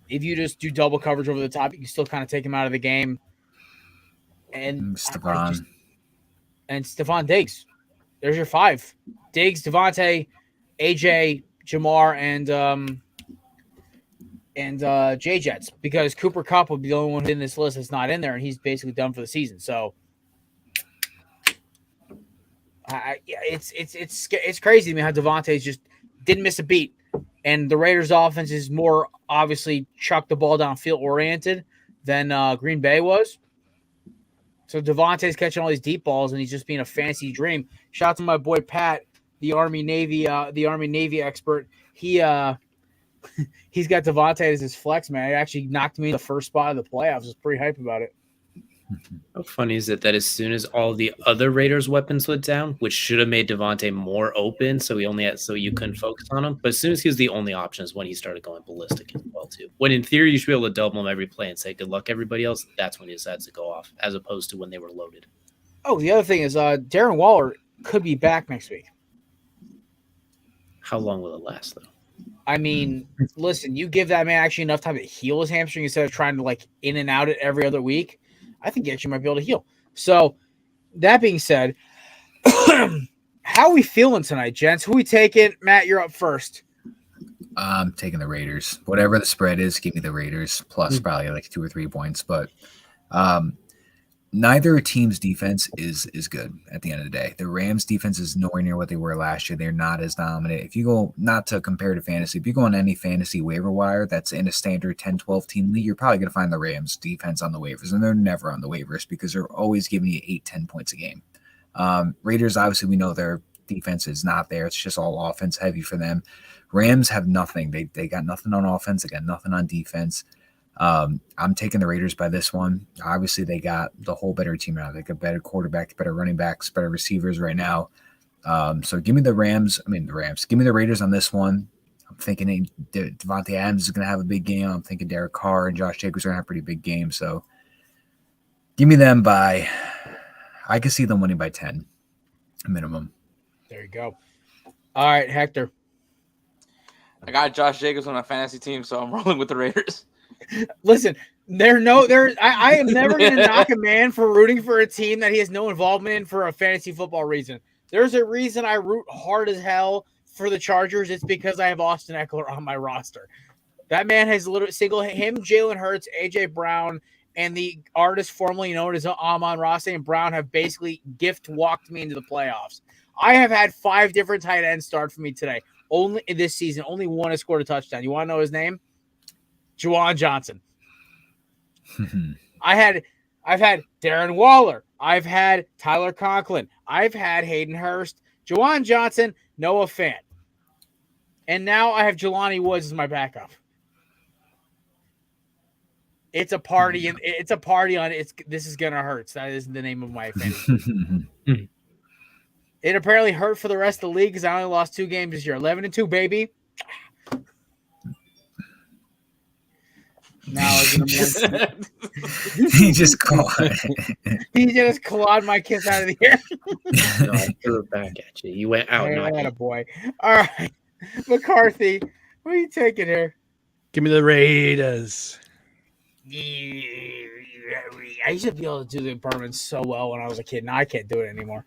if you just do double coverage over the top, you can still kind of take him out of the game. And Stephon Diggs. There's your 5. Diggs, Devontae, AJ, Jamar, and Jay Jets. Because Cooper Kupp would be the only one in this list that's not in there, and he's basically done for the season. So it's crazy to me how Devontae's just didn't miss a beat. And the Raiders' offense is more obviously chuck the ball downfield oriented than Green Bay was. So Devontae's catching all these deep balls, and he's just being a fancy dream. Shout out to my boy Pat, the Army Navy expert. He's got Devontae as his flex man. It actually knocked me in the first spot of the playoffs. I was pretty hype about it. How funny is it that as soon as all the other Raiders' weapons went down, which should have made Devontae more open, so you couldn't focus on him. But as soon as he was the only option is when he started going ballistic as well too. When in theory you should be able to double him every play and say good luck everybody else, that's when he decides to go off, as opposed to when they were loaded. Oh, the other thing is Darren Waller could be back next week. How long will it last though? I mean, listen, you give that man actually enough time to heal his hamstring instead of trying to like in and out it every other week. I think he actually might be able to heal. So that being said, how are we feeling tonight, gents? Who we taking? Matt, you're up first. I'm taking the Raiders. Whatever the spread is, give me the Raiders plus probably like 2 or 3 points. But neither team's defense is good at the end of the day. The Rams' defense is nowhere near what they were last year. They're not as dominant. If you go, not to compare to fantasy, if you go on any fantasy waiver wire that's in a standard 10-12 team league, you're probably going to find the Rams' defense on the waivers. And they're never on the waivers because they're always giving you 8-10 points a game. Raiders, obviously, we know their defense is not there. It's just all offense heavy for them. Rams have nothing. They got nothing on offense. They got nothing on defense. I'm taking the Raiders by this one. Obviously, they got the whole better team now. They got better quarterback, better running backs, better receivers right now. So give me the Rams. Give me the Raiders on this one. I'm thinking Devontae Adams is going to have a big game. I'm thinking Derek Carr and Josh Jacobs are going to have a pretty big game. So give me them by – I can see them winning by 10 minimum. There you go. All right, Hector. I got Josh Jacobs on my fantasy team, so I'm rolling with the Raiders. Listen, I am never going to knock a man for rooting for a team that he has no involvement in for a fantasy football reason. There's a reason I root hard as hell for the Chargers. It's because I have Austin Eckler on my roster. That man has literally him, Jalen Hurts, AJ Brown, and the artist formerly known as Amon-Ra St. Brown have basically gift walked me into the playoffs. I have had 5 different tight ends start for me today. Only in this season, only one has scored a touchdown. You want to know his name? Juwan Johnson. I've had Darren Waller. I've had Tyler Conklin. I've had Hayden Hurst, Juwan Johnson, Noah Fant. And now I have Jelani Woods as my backup. It's a party, and it's a party on it's. This is gonna hurt. That is the name of my fantasy. It apparently hurt for the rest of the league because I only lost 2 games this year. 11-2, baby. Now he just clawed. He just clawed my kiss out of the air. No, I threw it back at you. You went out. I had a boy. All right, McCarthy, what are you taking here? Give me the Raiders. I used to be able to do the apartments so well when I was a kid. Now I can't do it anymore.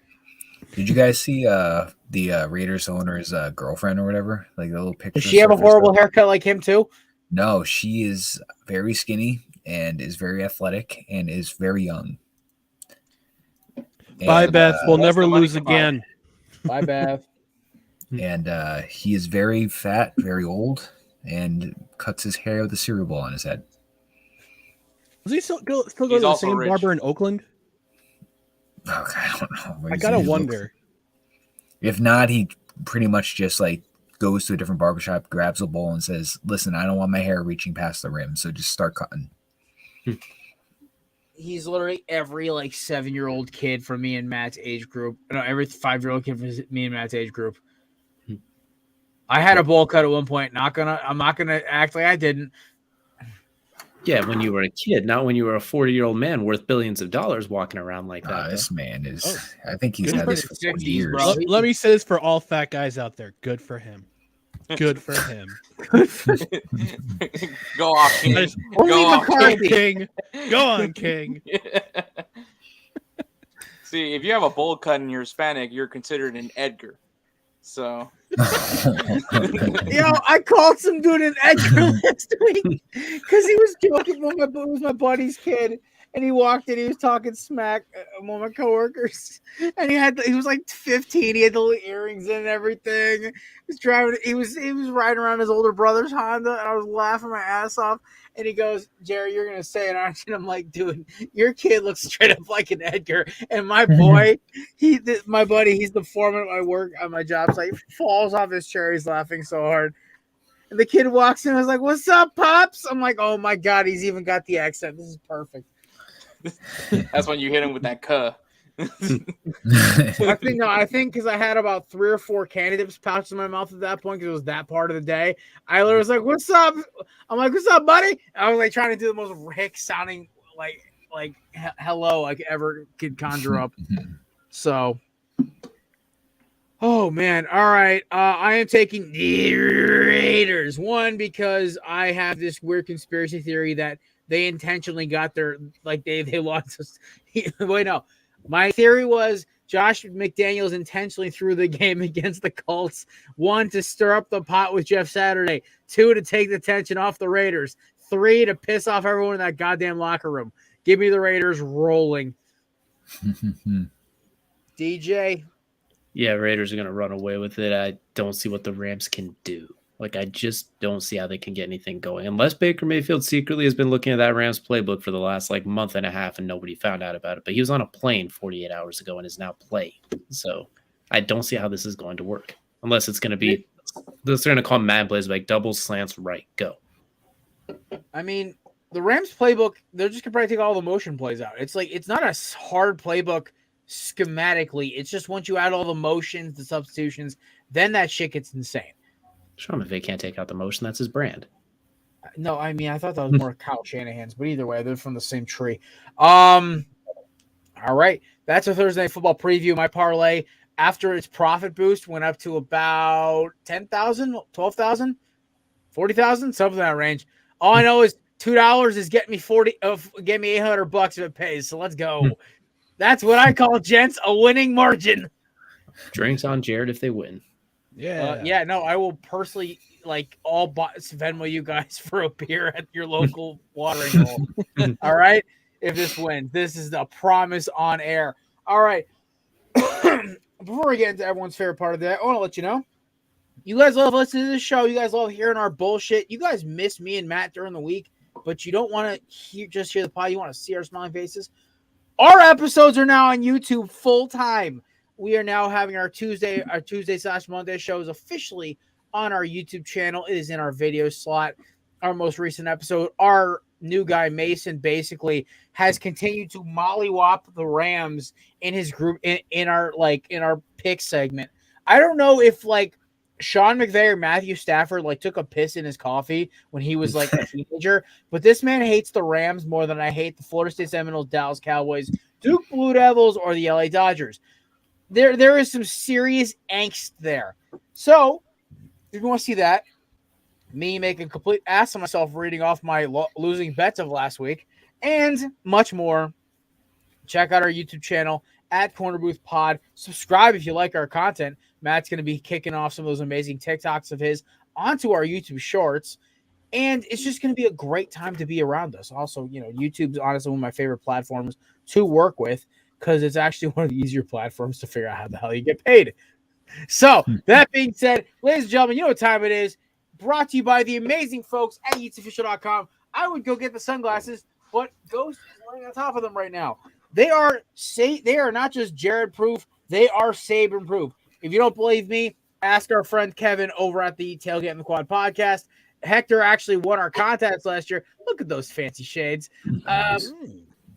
Did you guys see the Raiders owner's girlfriend or whatever? Like the little picture. Does she have a horrible haircut like him too? No, she is very skinny and is very athletic and is very young. Bye, And, Beth. We'll that's never the money lose to buy. again. Bye, Beth. And he is very fat, very old, and cuts his hair with a cereal bowl on his head. Does he still go to He's the also same rich. barber in Oakland? Okay, I don't know. I gotta wonder. If not, he pretty much just like goes to a different barbershop, grabs a bowl, and says, "Listen, I don't want my hair reaching past the rim, so just start cutting." He's literally every like 7-year-old kid from me and Matt's age group. No, every 5-year-old kid from me and Matt's age group. I had a bowl cut at one point. I'm not gonna act like I didn't. Yeah, when you were a kid, not when you were a 40-year-old man worth billions of dollars walking around like that. This man is. I think he's Good had for this the for 40 60s, years. bro. Let me say this for all fat guys out there. Good for him. Good for him. Go off, King. Only Go off, McCarthy. King. Go on, King. See, if you have a bowl cut and you're Hispanic, you're considered an Edgar. So I called some dude an Edgar last week because he was joking with it was my buddy's kid, and he walked in, he was talking smack among my coworkers, and he was like 15, he had the little earrings in and everything. He was riding around his older brother's Honda, and I was laughing my ass off. And he goes, "Jerry, you're gonna say it, aren't you?" And I'm like, "Dude, your kid looks straight up like an Edgar." And my boy, my buddy, he's the foreman at my job site. He falls off his chair. He's laughing so hard. And the kid walks in. I was like, "What's up, pops?" I'm like, "Oh my god, he's even got the accent. This is perfect." that's when you hit him with that cuh. I think because I had about 3 or 4 candy pouches in my mouth at that point because it was that part of the day. I literally was like, "What's up?" I'm like, "What's up, buddy?" And I was like trying to do the most Rick sounding like hello I ever could conjure up. So Oh man! All right, I am taking the Raiders. One, because I have this weird conspiracy theory that they intentionally got their they lost. Wait, no, my theory was Josh McDaniels intentionally threw the game against the Colts. One, to stir up the pot with Jeff Saturday. Two, to take the tension off the Raiders. Three, to piss off everyone in that goddamn locker room. Give me the Raiders rolling. DJ. Yeah, Raiders are going to run away with it. I don't see what the Rams can do. Like, I just don't see how they can get anything going. Unless Baker Mayfield secretly has been looking at that Rams playbook for the last, month and a half and nobody found out about it. But he was on a plane 48 hours ago and is now playing. So I don't see how this is going to work. Unless it's going to be – they're going to call mad plays like double slants, right, go. I mean, the Rams playbook, they're just going to probably take all the motion plays out. It's not a hard playbook schematically. It's just once you add all the motions, the substitutions, then that shit gets insane. Sean McVay can't take out the motion. That's his brand. No, I mean, I thought that was more Kyle Shanahan's, but either way, they're from the same tree. All right. That's a Thursday Night Football preview. My parlay, after its profit boost, went up to about 10,000, 12,000, 40,000, something in that range. All I know is $2 is getting me get me $800 if it pays. So let's go. That's what I call, gents, a winning margin. Drinks on Jared if they win. Yeah. No, I will personally all Venmo you guys for a beer at your local watering hole. All right. If this wins, this is the promise on air. All right. Before we get into everyone's favorite part of the day, I want to let you know, you guys love listening to this show. You guys love hearing our bullshit. You guys miss me and Matt during the week, but you don't want to just hear the pod. You want to see our smiling faces. Our episodes are now on YouTube full time. We are now having our Tuesday/Monday shows officially on our YouTube channel. It is in our video slot. Our most recent episode, our new guy Mason basically has continued to mollywop the Rams in his group in our pick segment. I don't know if Sean McVay or Matthew Stafford took a piss in his coffee when he was a teenager, but this man hates the Rams more than I hate the Florida State Seminoles, Dallas Cowboys, Duke Blue Devils, or the LA Dodgers. There is some serious angst there. So, if you want to see that, me making a complete ass of myself reading off my losing bets of last week, and much more, check out our YouTube channel at Corner Booth Pod. Subscribe if you like our content. Matt's going to be kicking off some of those amazing TikToks of his onto our YouTube Shorts, and it's just going to be a great time to be around us. Also, YouTube's honestly one of my favorite platforms to work with, because it's actually one of the easier platforms to figure out how the hell you get paid. So, that being said, ladies and gentlemen, you know what time it is. Brought to you by the amazing folks at YeatsOfficial.com. I would go get the sunglasses, but Ghost is running on top of them right now. They are not just Jared proof, they are Saban proof. If you don't believe me, ask our friend Kevin over at the Tailgate and the Quad podcast. Hector actually won our contest last year. Look at those fancy shades.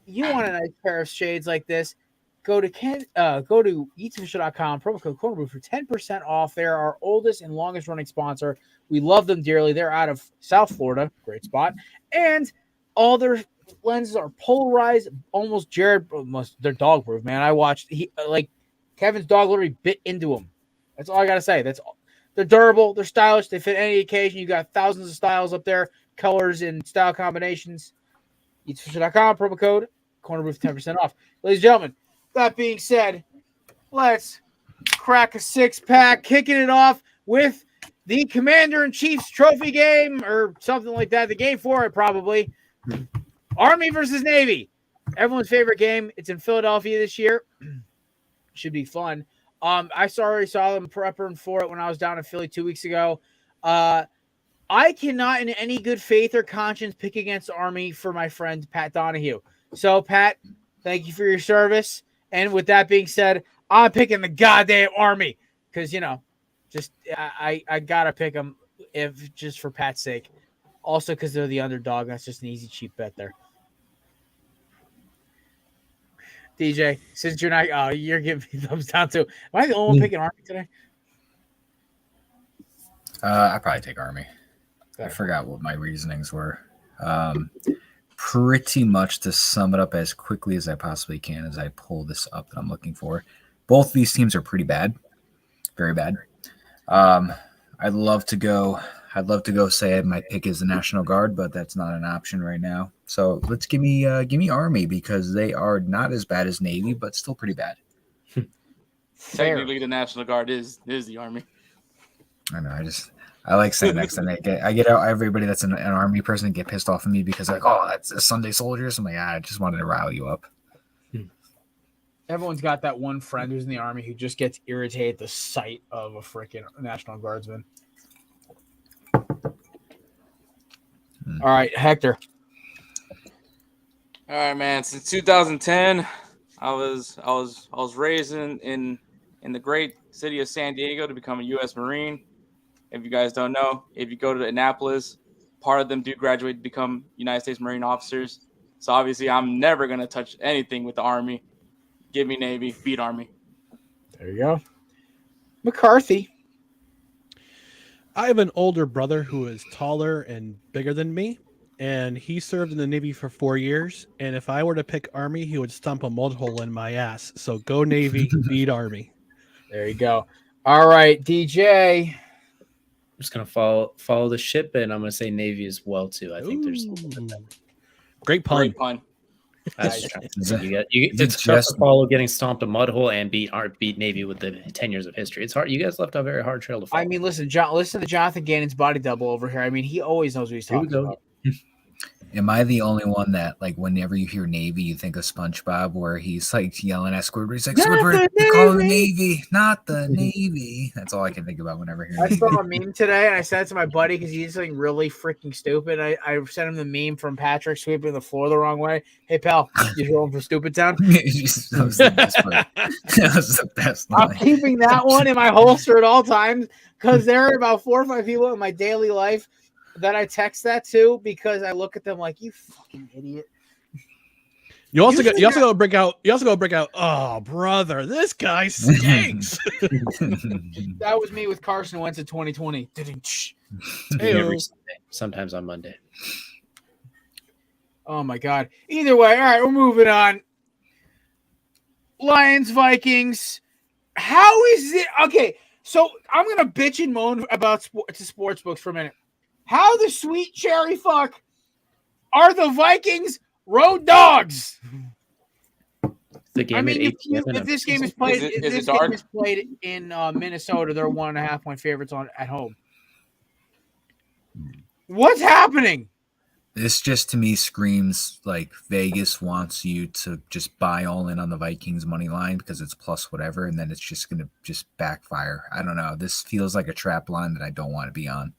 You want a nice pair of shades like this, go to YeatsOfficial.com, promo code Corner for 10% off. They're our oldest and longest running sponsor. We love them dearly. They're out of South Florida, great spot, and all their lenses are polarized. They're dog proof, man. I watched Kevin's dog literally bit into them. That's all I gotta say. They're durable, they're stylish, they fit any occasion. You got thousands of styles up there, colors and style combinations. YeatsOfficial.com, promo code Corner Booth 10% off. Ladies and gentlemen, that being said, let's crack a six-pack, kicking it off with the Commander-in-Chief's trophy game or something like that. The game for it, probably. Army versus Navy. Everyone's favorite game. It's in Philadelphia this year. Should be fun. I already saw them prepping for it when I was down in Philly 2 weeks ago. I cannot in any good faith or conscience pick against Army for my friend Pat Donahue. So, Pat, thank you for your service. And with that being said, I'm picking the goddamn Army because, I got to pick them just for Pat's sake. Also because they're the underdog. That's just an easy, cheap bet there. DJ, since you're not, you're giving me thumbs down too. Am I the only one picking Army today? I probably take Army. I forgot what my reasonings were. Pretty much to sum it up as quickly as I possibly can as I pull this up that I'm looking for. Both of these teams are pretty bad. very bad. I'd love to go say my pick is the National Guard, but that's not an option right now. So let's give me Army because they are not as bad as Navy, but still pretty bad. Technically, the National Guard is the Army. I know. I like saying that because I get out everybody that's an Army person get pissed off at me because like, oh, that's a Sunday Soldiers. I'm like, I just wanted to rile you up. Everyone's got that one friend who's in the Army who just gets irritated at the sight of a freaking National Guardsman. All right, Hector. All right, man. Since 2010, I was raised in the great city of San Diego to become a U.S. Marine. If you guys don't know, if you go to Annapolis, part of them do graduate to become United States Marine officers. So obviously, I'm never gonna touch anything with the Army. Give me Navy, beat Army. There you go. McCarthy. I have an older brother who is taller and bigger than me, and he served in the Navy for 4 years. And if I were to pick Army, he would stump a mud hole in my ass. So go Navy, beat Army. There you go. All right, DJ. I'm just gonna follow the ship, and I'm gonna say Navy as well too. I think there's great pun. Great pun. It's tough to follow getting stomped a mud hole and beat Navy with the 10 years of history. It's hard. You guys left a very hard trail to follow. I mean, listen to Jonathan Gannon's body double over here. I mean, he always knows what he's talking about. Am I the only one that, like, whenever you hear Navy, you think of SpongeBob, where he's like yelling at Squidward? He's like, Squidward, you call the Navy, not the Navy. That's all I can think about whenever I hear Navy. I saw a meme today, and I sent it to my buddy because he did something really freaking stupid. I sent him the meme from Patrick sweeping the floor the wrong way. Hey, pal, you rolling for Stupid Town? That was the best part. That was the best line. I'm keeping that one in my holster at all times because there are about 4 or 5 people in my daily life that I text that to because I look at them like, you fucking idiot. You also got to break out. Oh, brother, this guy stinks. That was me with Carson Wentz in 2020. Every Sunday, sometimes on Monday. Oh my God. Either way, all right, we're moving on. Lions, Vikings. How is it? Okay, so I'm gonna bitch and moan about sports books for a minute. How the sweet cherry fuck are the Vikings road dogs? The game I mean, at if this game is played, in Minnesota, they're 1.5 point favorites at home. What's happening? This just to me screams like Vegas wants you to just buy all in on the Vikings money line because it's plus whatever, and then it's just going to just backfire. I don't know. This feels like a trap line that I don't want to be on.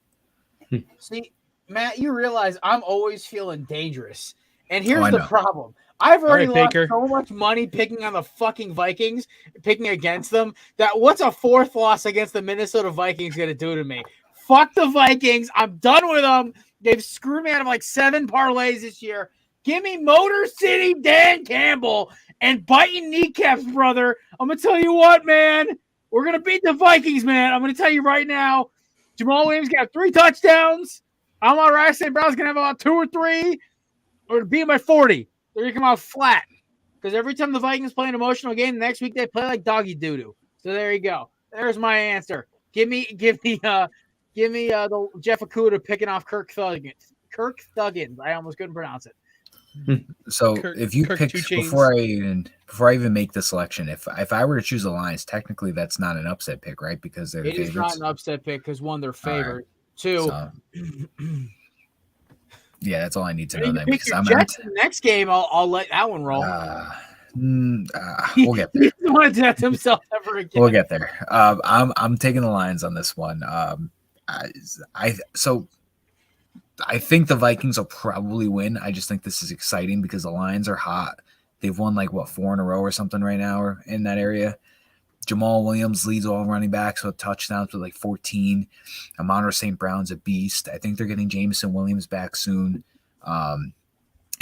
See, Matt, you realize I'm always feeling dangerous. And here's the problem. I've already lost so much money picking on the fucking Vikings, picking against them, that what's a fourth loss against the Minnesota Vikings going to do to me? Fuck the Vikings. I'm done with them. They've screwed me out of like 7 parlays this year. Give me Motor City Dan Campbell and biting kneecaps, brother. I'm going to tell you what, man. We're going to beat the Vikings, man. I'm going to tell you right now. Jamal Williams got 3 touchdowns. I'm all right. St. Brown's going to have about 2 or 3. Or to beat my 40. They're going to come out flat. Because every time the Vikings play an emotional game, the next week they play like doggy doo-doo. So there you go. There's my answer. Give me the Jeff Okudah picking off Kirk Thuggins. I almost couldn't pronounce it. So if you pick before I even make the selection, if I were to choose the Lions, technically that's not an upset pick, right? Because they're the favorites. It is not an upset pick because one, they're favored. Right. 2, yeah, that's all I need to know. Then because I'm Jets in the next game, I'll let that one roll. We'll get there. He doesn't want to Jets himself ever again. We'll get there. I'm taking the Lions on this one. I think the Vikings will probably win. I just think this is exciting because the Lions are hot. They've won 4 in a row or something right now or in that area. Jamal Williams leads all running backs with touchdowns with 14. Amon St. Brown's a beast. I think they're getting Jameson Williams back soon.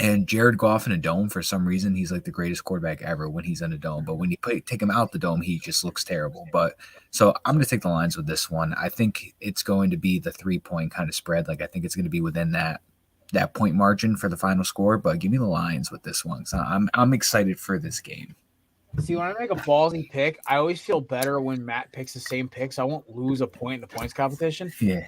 And Jared Goff in a dome, for some reason, he's the greatest quarterback ever when he's in a dome. But when you take him out the dome, he just looks terrible. But so I'm going to take the Lions with this one. I think it's going to be the 3-point kind of spread. I think it's going to be within that point margin for the final score. But give me the Lions with this one. So I'm excited for this game. See, when I make a ballsy pick, I always feel better when Matt picks the same pick, so I won't lose a point in the points competition. Yeah.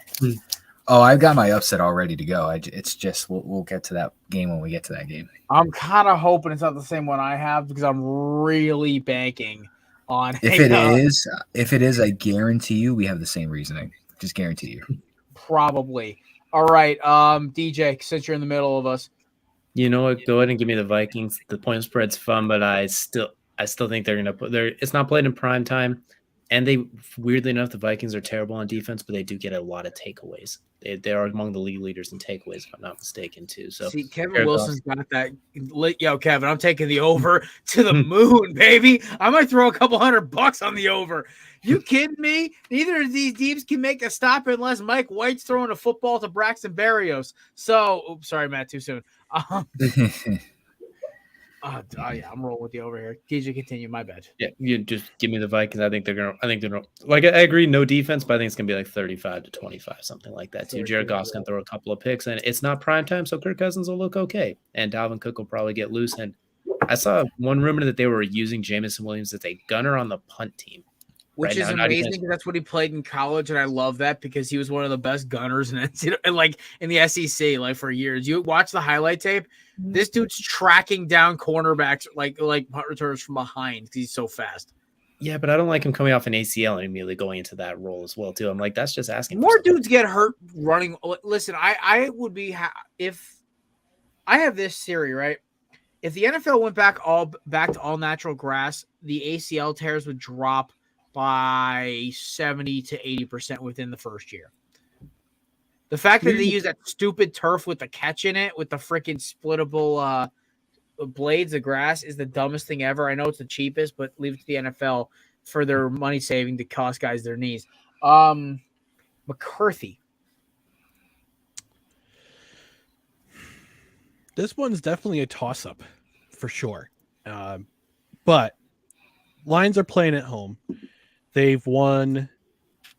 Oh, I've got my upset all ready to go. It's just we'll get to that game when we get to that game. I'm kind of hoping it's not the same one I have because I'm really banking on. If it is, I guarantee you we have the same reasoning. Just guarantee you. Probably. All right, DJ, since you're in the middle of us, You know what? Go ahead and give me the Vikings. The point spread's fun, but I still think they're gonna put there. It's not played in prime time, and they weirdly enough the Vikings are terrible on defense, but they do get a lot of takeaways. They are among the league leaders in takeaways, if I'm not mistaken, too. So see, Kevin Wilson's got that. Yo, Kevin, I'm taking the over to the moon, baby. I might throw a couple $100 on the over. You kidding me? Neither of these teams can make a stop unless Mike White's throwing a football to Braxton Berrios. So, oops, sorry, Matt, too soon. Yeah, I'm rolling with the over here. TJ, continue. My bad. Yeah, you just give me the Vikings. I think they're gonna like. I agree, no defense, but I think it's gonna be like 35-25, something like that too. Jared Goff's gonna throw a couple of picks, and it's not prime time, so Kirk Cousins will look okay, and Dalvin Cook will probably get loose. And I saw one rumor that they were using Jameson Williams as a gunner on the punt team, which is amazing because that's what he played in college, and I love that because he was one of the best gunners in the SEC like for years. You watch the highlight tape. This dude's tracking down cornerbacks like punt returners from behind because he's so fast. Yeah, but I don't like him coming off an ACL and immediately going into that role as well too. I'm like, that's just asking. More dudes get hurt running. Listen, I would be if I have this theory, right? If the NFL went back to all natural grass, the ACL tears would drop by 70 to 80% within the first year. The fact that they use that stupid turf with the catch in it, with the freaking splittable blades of grass, is the dumbest thing ever. I know it's the cheapest, but leave it to the NFL for their money saving to cost guys their knees. McCarthy. This one's definitely a toss-up for sure. But Lions are playing at home. They've won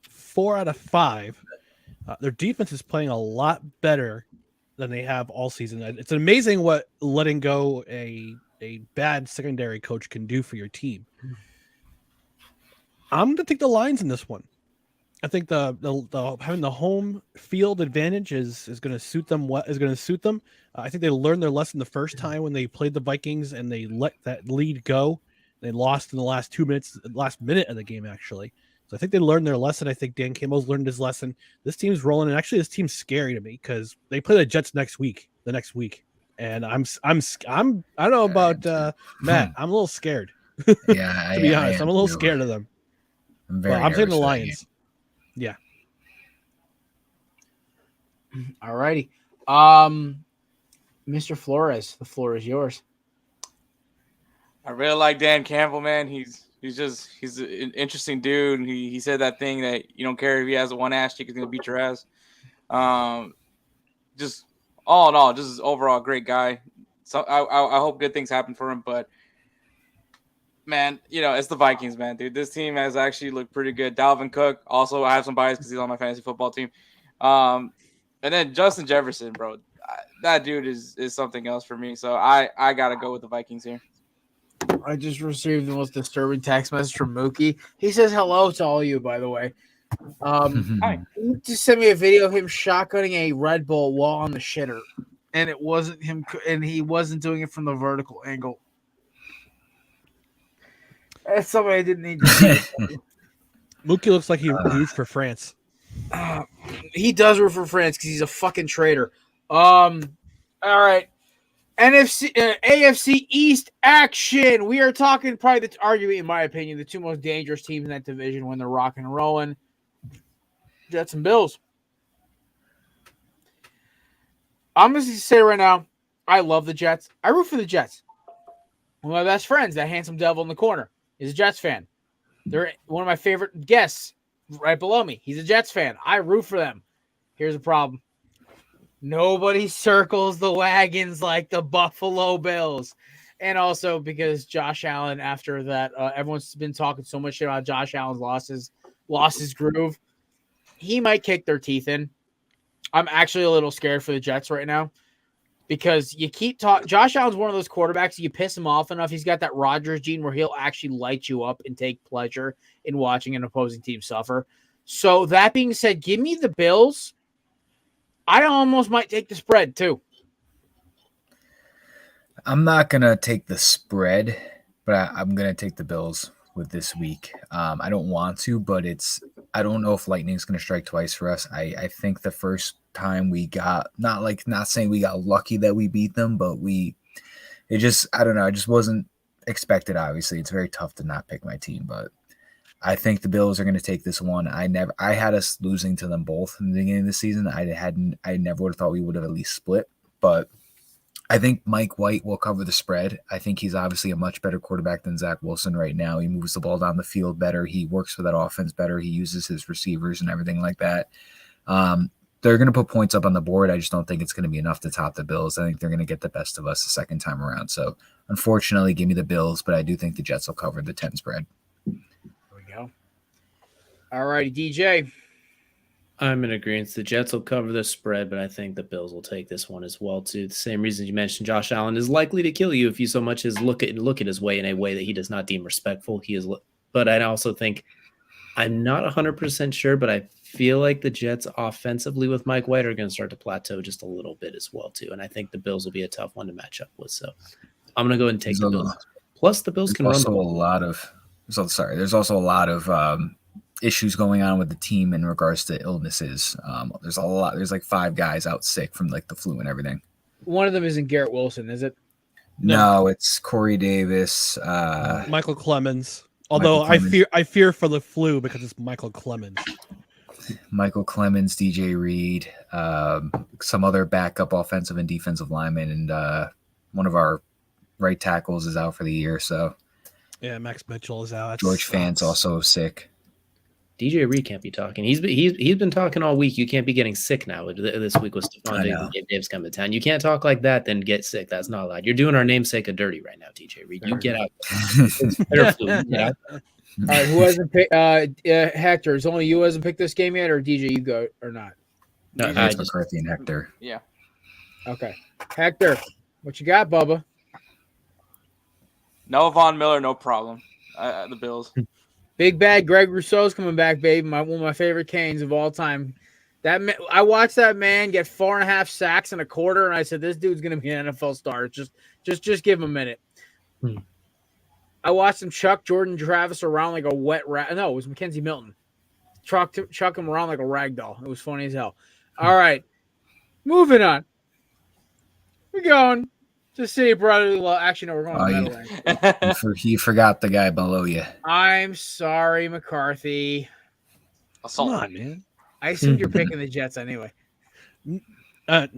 4 out of 5. Their defense is playing a lot better than they have all season. It's amazing what letting go a bad secondary coach can do for your team. I'm going to take the Lions in this one. I think the having the home field advantage is going to suit them. I think they learned their lesson the first time when they played the Vikings and they let that lead go. They lost in the last minute of the game, actually. So I think they learned their lesson. I think Dan Campbell's learned his lesson. This team's rolling, and actually, this team's scary to me because they play the Jets the next week, and I don't know about Matt. I'm a little scared. Yeah, to be honest, I'm a little scared of them. I'm taking the Lions. Yeah. All righty. Mr. Flores, the floor is yours. I really like Dan Campbell, man. He's an interesting dude. He said that thing that you don't care if he has one ass cheek, he's gonna beat your ass. Just all in all, just overall great guy. So I hope good things happen for him. But man, it's the Vikings, man, dude. This team has actually looked pretty good. Dalvin Cook, also I have some bias because he's on my fantasy football team. And then Justin Jefferson, bro, that dude is something else for me. So I gotta go with the Vikings here. I just received the most disturbing text message from Mookie. He says hello to all you, by the way. Hi. He just sent me a video of him shotgunning a Red Bull while on the shitter, and it wasn't him, and he wasn't doing it from the vertical angle. That's something I didn't need to see. Mookie looks like he roots for France. He does root for France because he's a fucking traitor. All right. AFC East action. We are talking probably arguably, in my opinion, the two most dangerous teams in that division when they're rocking and rolling. Jets and Bills. I'm going to say right now, I love the Jets. I root for the Jets. One of my best friends, that handsome devil in the corner, is a Jets fan. They're one of my favorite guests right below me. He's a Jets fan. I root for them. Here's the problem. Nobody circles the wagons like the Buffalo Bills. And also because Josh Allen, after that, everyone's been talking so much shit about Josh Allen's lost his groove. He might kick their teeth in. I'm actually a little scared for the Jets right now. because you keep talking. Josh Allen's one of those quarterbacks. You piss him off enough, he's got that Rodgers gene where he'll actually light you up and take pleasure in watching an opposing team suffer. So that being said, give me the Bills. I almost might take the spread too. I'm not gonna take the spread, but I'm gonna take the Bills with this week. I don't want to, but I don't know if lightning's gonna strike twice for us. I think the first time we got not saying we got lucky that we beat them, but I don't know, it just wasn't expected. Obviously, it's very tough to not pick my team, but I think the Bills are going to take this one. I had us losing to them both in the beginning of the season. I never would have thought we would have at least split, but I think Mike White will cover the spread. I think he's obviously a much better quarterback than Zach Wilson right now. He moves the ball down the field better. He works for that offense better. He uses his receivers and everything like that. They're going to put points up on the board. I just don't think it's going to be enough to top the Bills. I think they're going to get the best of us the second time around. So unfortunately, give me the Bills, but I do think the Jets will cover the 10 spread. There we go. All righty, DJ. I'm in agreement. The Jets will cover the spread, but I think the Bills will take this one as well, too. The same reason you mentioned Josh Allen is likely to kill you if you so much as look at his way in a way that he does not deem respectful. But I also think I'm not 100% sure, but I feel like the Jets offensively with Mike White are going to start to plateau just a little bit as well, too. And I think the Bills will be a tough one to match up with. So I'm going to go ahead and take the Bills. Plus, the Bills can run the ball. There's also a lot of issues going on with the team in regards to illnesses. There's a lot. There's like 5 guys out sick from like the flu and everything. One of them isn't Garrett Wilson, is it? No, it's Corey Davis, Michael Clemens. Although I fear for the flu because it's Michael Clemens. Michael Clemens, DJ Reed, some other backup offensive and defensive linemen, and one of our right tackles is out for the year. So yeah, Max Mitchell is out. George Fant's also sick. DJ Reed can't be talking. He's been talking all week. You can't be getting sick now. This week was Stephon Diggs and Dave's coming to town. You can't talk like that, then get sick. That's not allowed. You're doing our namesake a dirty right now, DJ Reed. You get out. All right, who hasn't picked? Hector, is only you hasn't picked this game yet, or DJ, you go or not? No, it's McCarthy and Hector. Yeah. Okay, Hector, what you got, Bubba? No Von Miller, no problem. The Bills. Big bad Greg Rousseau's coming back, baby. One of my favorite Canes of all time. I watched that man get 4.5 sacks in a quarter, and I said, "This dude's gonna be an NFL star. Just give him a minute." I watched him chuck Jordan Travis around like a wet rat. No, it was Mackenzie Milton. Chuck him around like a rag doll. It was funny as hell. All right, moving on. We're going to see brotherly love. Actually, no, we're going to Meadowlands. You forgot the guy below you. I'm sorry, McCarthy. Assault. Come on, man. I assumed you're picking the Jets anyway. I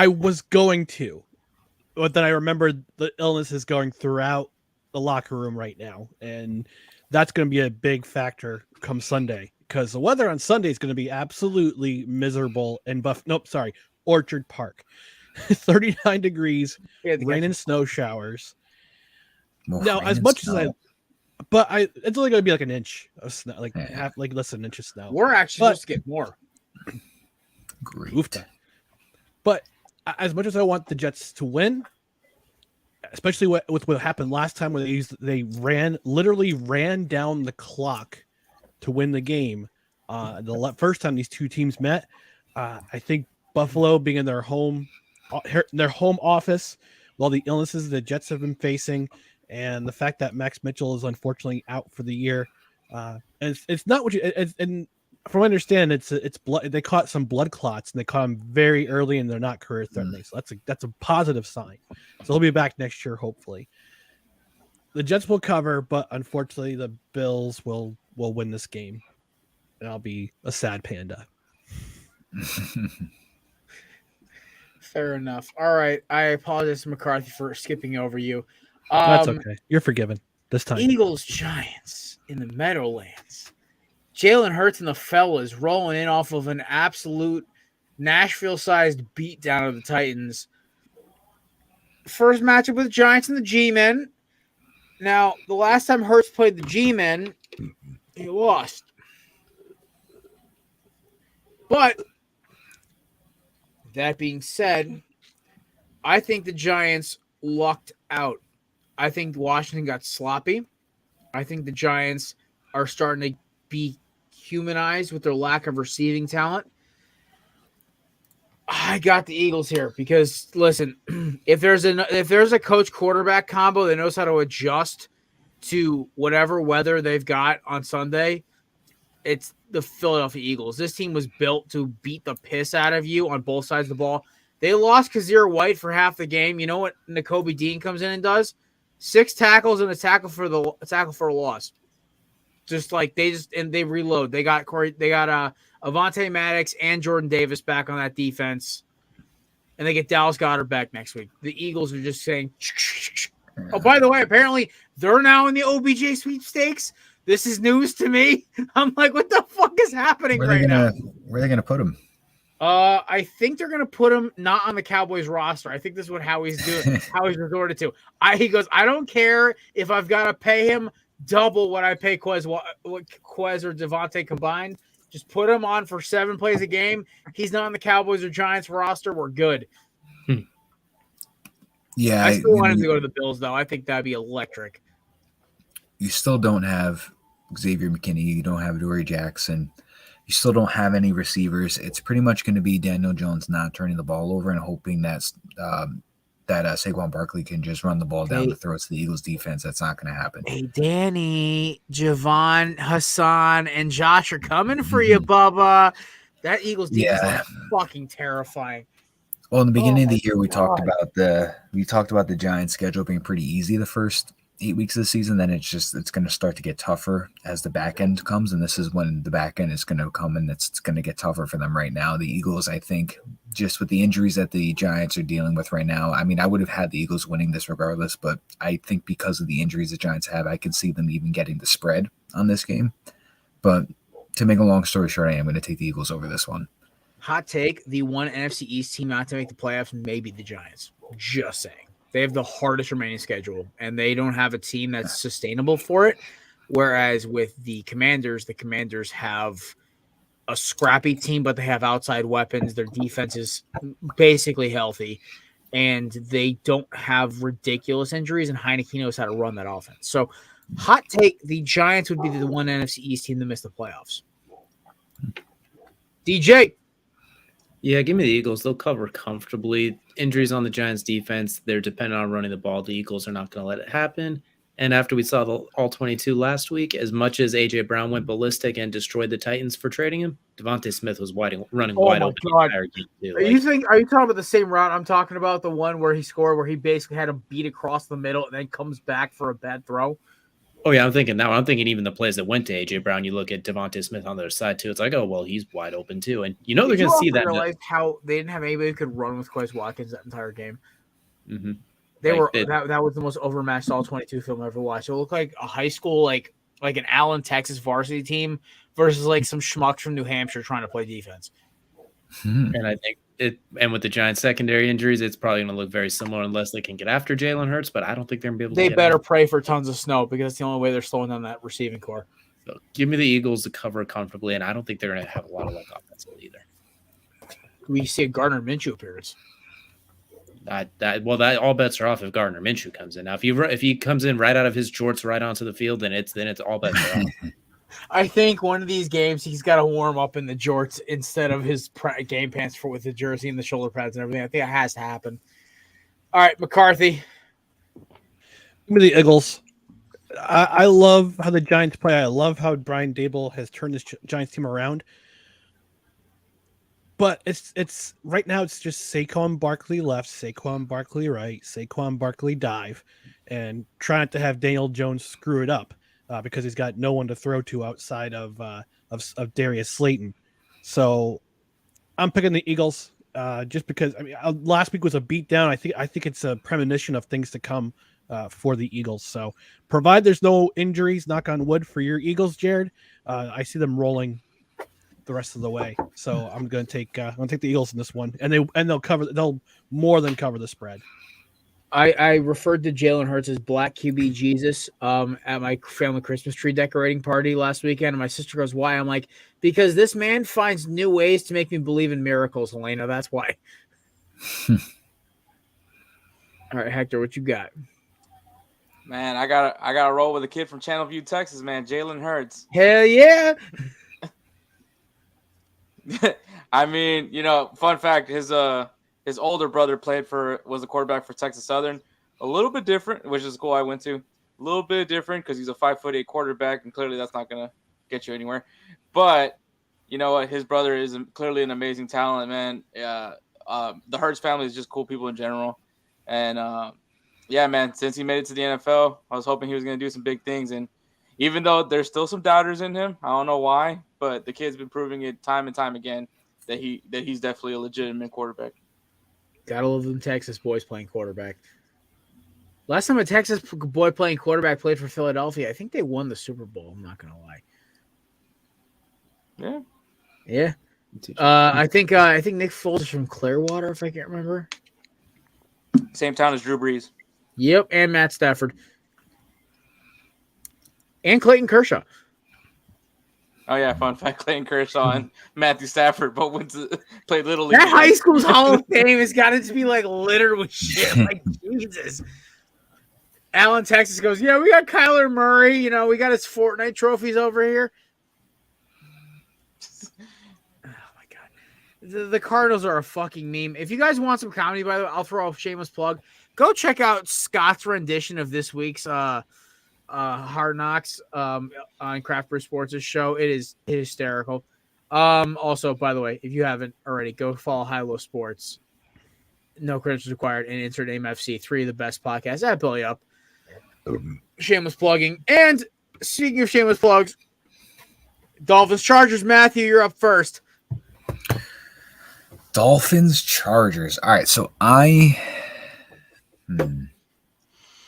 was going to, but then I remembered the illness is going throughout the locker room right now, and that's going to be a big factor come Sunday because the weather on Sunday is going to be absolutely miserable in Orchard Park. 39 degrees, rain and snow showers. Now, as much as it's only going to be like an inch of snow, like less than an inch of snow. We're actually supposed to get more. Great. But as much as I want the Jets to win, especially with what happened last time where they literally ran down the clock to win the game. The first time these two teams met, I think Buffalo being in their home office, with all the illnesses the Jets have been facing, and the fact that Max Mitchell is unfortunately out for the year, and it's not what and from what I understand, it's blood. They caught some blood clots, and they caught them very early, and they're not career threatening. So that's a positive sign. So he'll be back next year, hopefully. The Jets will cover, but unfortunately, the Bills will win this game, and I'll be a sad panda. Fair enough. All right. I apologize to McCarthy for skipping over you. That's okay. You're forgiven this time. Eagles Giants in the Meadowlands. Jalen Hurts and the fellas rolling in off of an absolute Nashville-sized beatdown of the Titans. First matchup with the Giants and the G-Men. Now, the last time Hurts played the G-Men, he lost. But That being said, I think the Giants lucked out. I think Washington got sloppy. I think the Giants are starting to be humanized with their lack of receiving talent. I got the Eagles here because listen, if there's a coach quarterback combo that knows how to adjust to whatever weather they've got on Sunday, it's the Philadelphia Eagles. This team was built to beat the piss out of you on both sides of the ball. They lost Kazir White for half the game. You know what Nakobe Dean comes in and does? 6 tackles and a tackle for a loss. Just like they reload. They got Avonte Maddox and Jordan Davis back on that defense, and they get Dallas Goedert back next week. The Eagles are just saying, oh, by the way, apparently they're now in the OBJ sweepstakes. This is news to me. I'm like, what the fuck is happening now? Where are they gonna put him? I think they're gonna put him not on the Cowboys roster. I think this is what Howie's doing. Howie's resorted to. He goes, I don't care if I've got to pay him double what I pay Quez or Devontae combined. Just put him on for 7 plays a game. He's not on the Cowboys or Giants roster. We're good. Yeah, I still want him to go to the Bills, though. I think that'd be electric. You still don't have Xavier McKinney. You don't have Dory Jackson. You still don't have any receivers. It's pretty much going to be Daniel Jones not turning the ball over and hoping that Saquon Barkley can just run the ball down the throats of the Eagles defense. That's not going to happen. Hey, Danny, Javon, Hassan, and Josh are coming for you, Bubba. That Eagles defense is fucking terrifying. Well, in the beginning of the year, we talked about the Giants' schedule being pretty easy the first 8 weeks of the season. Then it's going to start to get tougher as the back end comes, and this is when the back end is going to come, and it's going to get tougher for them right now. The Eagles, I think, just with the injuries that the Giants are dealing with right now, I mean, I would have had the Eagles winning this regardless, but I think because of the injuries the Giants have, I can see them even getting the spread on this game. But to make a long story short, I am going to take the Eagles over this one. Hot take, the one NFC East team not to make the playoffs may be the Giants. Just saying. They have the hardest remaining schedule, and they don't have a team that's sustainable for it. Whereas with the Commanders have a scrappy team, but they have outside weapons. Their defense is basically healthy, and they don't have ridiculous injuries, and Heineke knows how to run that offense. So, hot take, the Giants would be the one NFC East team to miss the playoffs. DJ. Yeah, give me the Eagles. They'll cover comfortably. Injuries on the Giants defense, they're dependent on running the ball. The Eagles are not going to let it happen. And after we saw the All-22 last week, as much as A.J. Brown went ballistic and destroyed the Titans for trading him, Devontae Smith was running wide open the entire game too. Are you talking about the same route I'm talking about, the one where he scored, where he basically had a beat across the middle and then comes back for a bad throw? Oh, yeah, I'm thinking now. I'm thinking even the plays that went to A.J. Brown, you look at Devontae Smith on the other side, too. It's like, oh, well, he's wide open, too. And you know they're going to see that. Realize how they didn't have anybody who could run with Quez Watkins that entire game. Mm-hmm. That was the most overmatched All-22 film I've ever watched. It looked like a high school, like an Allen, Texas varsity team versus like some schmucks from New Hampshire trying to play defense. And I think and with the Giants secondary injuries, it's probably going to look very similar unless they can get after Jalen Hurts, but I don't think they're going to be able to. They better pray for tons of snow because it's the only way they're slowing down that receiving core. So give me the Eagles to cover comfortably, and I don't think they're going to have a lot of luck offensively either. We see a Gardner Minshew appearance. That all bets are off if Gardner Minshew comes in. Now, if he comes in right out of his jorts right onto the field, then it's all bets are off. I think one of these games he's got to warm up in the jorts instead of his game pants with the jersey and the shoulder pads and everything. I think it has to happen. All right, McCarthy. Give me the Eagles. I love how the Giants play. I love how Brian Dable has turned this Giants team around. But it's right now it's just Saquon Barkley left, Saquon Barkley right, Saquon Barkley dive, and trying to have Daniel Jones screw it up. Because he's got no one to throw to outside of Darius Slayton. So I'm picking the Eagles just because last week was a beatdown. I think it's a premonition of things to come for the Eagles. So provide there's no injuries, knock on wood for your Eagles, Jared. I see them rolling the rest of the way. So I'm going to take the Eagles in this one, and they'll more than cover the spread. I referred to Jalen Hurts as Black QB Jesus at my family Christmas tree decorating party last weekend. And my sister goes, why? I'm like, because this man finds new ways to make me believe in miracles, Helena. That's why. All right, Hector, what you got? Man, I gotta roll with a kid from Channelview, Texas, man. Jalen Hurts. Hell yeah. I mean, fun fact, his older brother was a quarterback for Texas Southern. A little bit different, which is the school I went to. A little bit different because he's a 5'8" quarterback, and clearly that's not gonna get you anywhere. But you know what? His brother is clearly an amazing talent, man. The Hurts family is just cool people in general, and yeah, man. Since he made it to the NFL, I was hoping he was gonna do some big things, and even though there's still some doubters in him, I don't know why, but the kid's been proving it time and time again that he's definitely a legitimate quarterback. Gotta love them Texas boys playing quarterback. Last time a Texas boy playing quarterback played for Philadelphia, I think they won the Super Bowl. I'm not gonna lie. Yeah. Yeah. I think Nick Foles is from Clearwater, if I can't remember. Same town as Drew Brees. Yep, and Matt Stafford. And Clayton Kershaw. Oh yeah, fun fact: Clayton Kershaw and Matthew Stafford both played Little League. That high school's Hall of Fame has got to be like littered with shit. Like Jesus. Allen, Texas goes, yeah, we got Kyler Murray. You know, we got his Fortnite trophies over here. Oh my god, the Cardinals are a fucking meme. If you guys want some comedy, by the way, I'll throw a shameless plug. Go check out Scott's rendition of this week's Hard Knocks on Craft Brew Sports' show. It is hysterical. Also, by the way, if you haven't already, go follow High Low Sports. No credentials required, and insert name FC. 3 of the best podcasts at Belly Up. Shameless plugging. And speaking of shameless plugs, Dolphins Chargers. Matthew, you're up first. Dolphins Chargers. All right, so why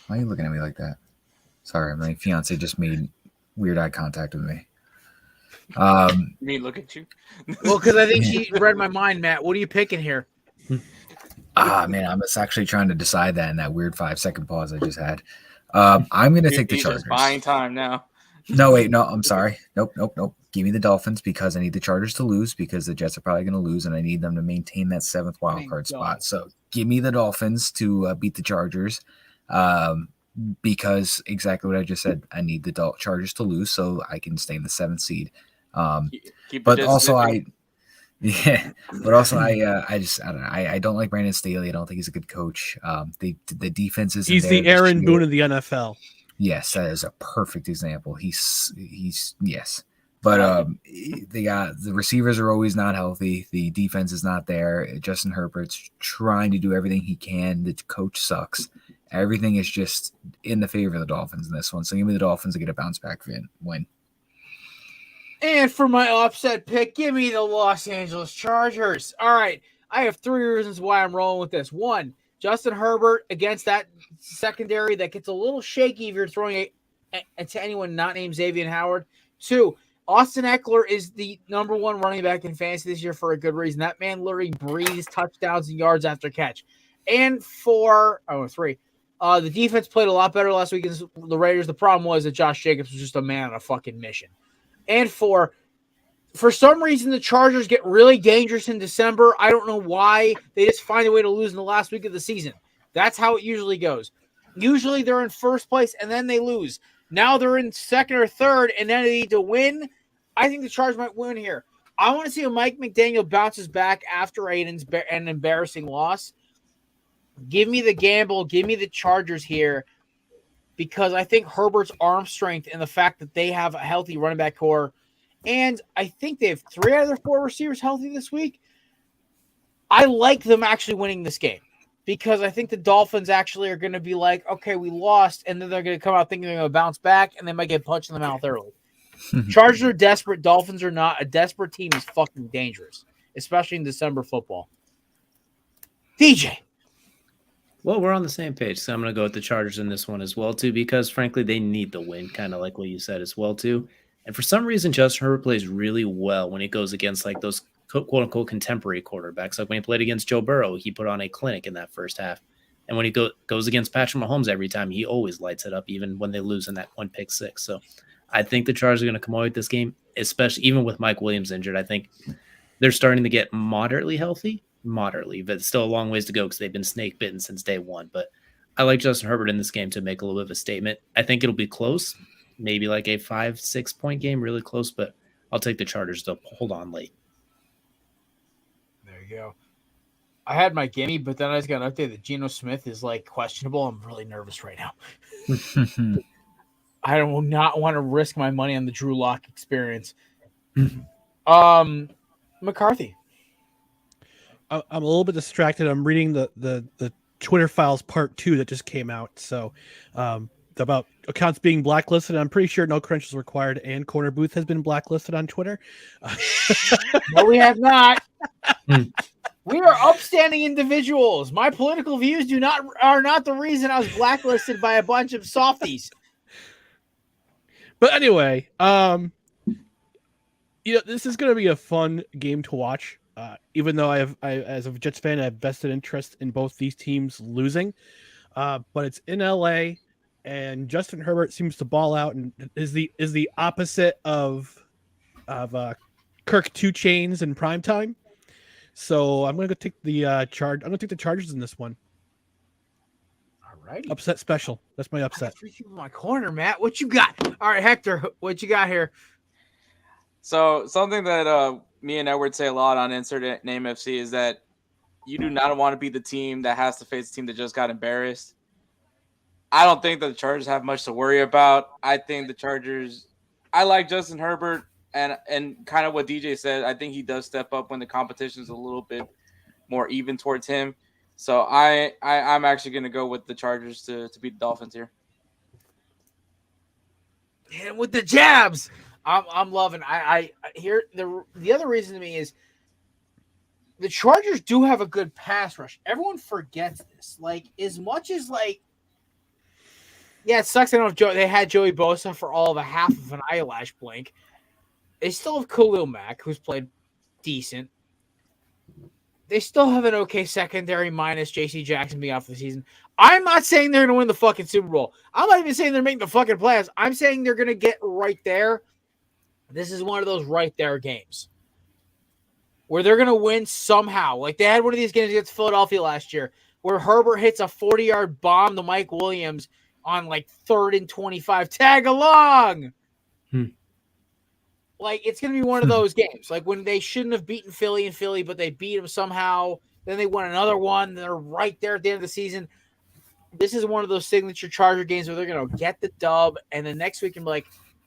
are you looking at me like that? Sorry, my fiance just made weird eye contact with me. Me look at you. Well, because I think she read my mind, Matt. What are you picking here? Man, I was actually trying to decide that in that weird 5-second pause I just had. I'm going to take the Chargers. Just buying time now. No, wait, no, I'm sorry. Nope. Give me the Dolphins because I need the Chargers to lose because the Jets are probably going to lose and I need them to maintain that 7th wildcard spot. So give me the Dolphins to beat the Chargers because exactly what I just said. I need the Chargers to lose so I can stay in the 7th seed. But also I don't know. I don't like Brandon Staley. I don't think he's a good coach. The defense is. He's the Aaron Boone of the NFL. Yes, that is a perfect example. He's yes, but the receivers are always not healthy. The defense is not there. Justin Herbert's trying to do everything he can. The coach sucks. Everything is just in the favor of the Dolphins in this one. So give me the Dolphins to get a bounce back win. And for my offset pick, give me the Los Angeles Chargers. All right, I have 3 reasons why I'm rolling with this. 1, Justin Herbert against that secondary that gets a little shaky if you're throwing it to anyone not named Xavier Howard. 2, Austin Eckler is the number 1 running back in fantasy this year for a good reason. That man literally breathes touchdowns and yards after catch. And 3, the defense played a lot better last week against the Raiders. The problem was that Josh Jacobs was just a man on a fucking mission. And 4, for some reason, the Chargers get really dangerous in December. I don't know why. They just find a way to lose in the last week of the season. That's how it usually goes. Usually they're in first place and then they lose. Now they're in second or third and then they need to win. I think the Chargers might win here. I want to see if Mike McDaniel bounces back after an embarrassing loss. Give me the gamble. Give me the Chargers here. Because I think Herbert's arm strength and the fact that they have a healthy running back core, and I think they have 3 out of their 4 receivers healthy this week. I like them actually winning this game because I think the Dolphins actually are going to be like, okay, we lost, and then they're going to come out thinking they're going to bounce back, and they might get punched in the mouth early. Chargers are desperate. Dolphins are not. A desperate team is fucking dangerous, especially in December football. DJ. Well, we're on the same page, so I'm going to go with the Chargers in this one as well, too, because, frankly, they need the win, kind of like what you said as well, too. And for some reason, Justin Herbert plays really well when he goes against, like, those quote-unquote contemporary quarterbacks. Like when he played against Joe Burrow, he put on a clinic in that first half. And when he goes against Patrick Mahomes every time, he always lights it up, even when they lose in that 1 pick 6. So I think the Chargers are going to come away with this game, especially even with Mike Williams injured. I think they're starting to get moderately healthy. moderately, but it's still a long ways to go because they've been snake bitten since day one. But I like Justin Herbert in this game to make a little bit of a statement. I think it'll be close, maybe like a 5-6 point game, really close, but I'll take the Chargers to hold on late. There you go. I had my gimme, but then I just got an update that Geno Smith is like questionable. I'm really nervous right now. I do not want to risk my money on the Drew Lock experience. McCarthy. I'm a little bit distracted. I'm reading the Twitter Files Part 2 that just came out. So about accounts being blacklisted. I'm pretty sure no credentials required, and Corner Booth has been blacklisted on Twitter. No, we have not. We are upstanding individuals. My political views are not the reason I was blacklisted by a bunch of softies. But anyway, this is going to be a fun game to watch. Even though I as a Jets fan, I have vested interest in both these teams losing. But it's in LA, and Justin Herbert seems to ball out and is the opposite of Kirk 2 Chainz in primetime. So I'm going to go take the charge. I'm going to take the Chargers in this one. All right. Upset special. That's my upset. My corner, Matt. What you got? All right, Hector. What you got here? So something that me and Edward say a lot on Insert Name FC is that you do not want to be the team that has to face the team that just got embarrassed. I don't think that the Chargers have much to worry about. I think the Chargers – I like Justin Herbert. And kind of what DJ said, I think he does step up when the competition is a little bit more even towards him. So I'm actually going to go with the Chargers to beat the Dolphins here. And with the jabs, I'm loving. I hear the other reason to me is the Chargers do have a good pass rush. Everyone forgets this. Like as much as yeah, it sucks. I don't know if they had Joey Bosa for all of a half of an eyelash blink. They still have Khalil Mack, who's played decent. They still have an okay secondary minus J.C. Jackson being out for the season. I'm not saying they're going to win the fucking Super Bowl. I'm not even saying they're making the fucking playoffs. I'm saying they're going to get right there. This is one of those right there games where they're going to win somehow. Like they had one of these games against Philadelphia last year where Herbert hits a 40-yard bomb to Mike Williams on like 3rd and 25. Tag along! Like, it's going to be one of those games. Like, when they shouldn't have beaten Philly, but they beat them somehow. Then they won another one. They're right there at the end of the season. This is one of those signature Charger games where they're going to get the dub, and then next week and be like,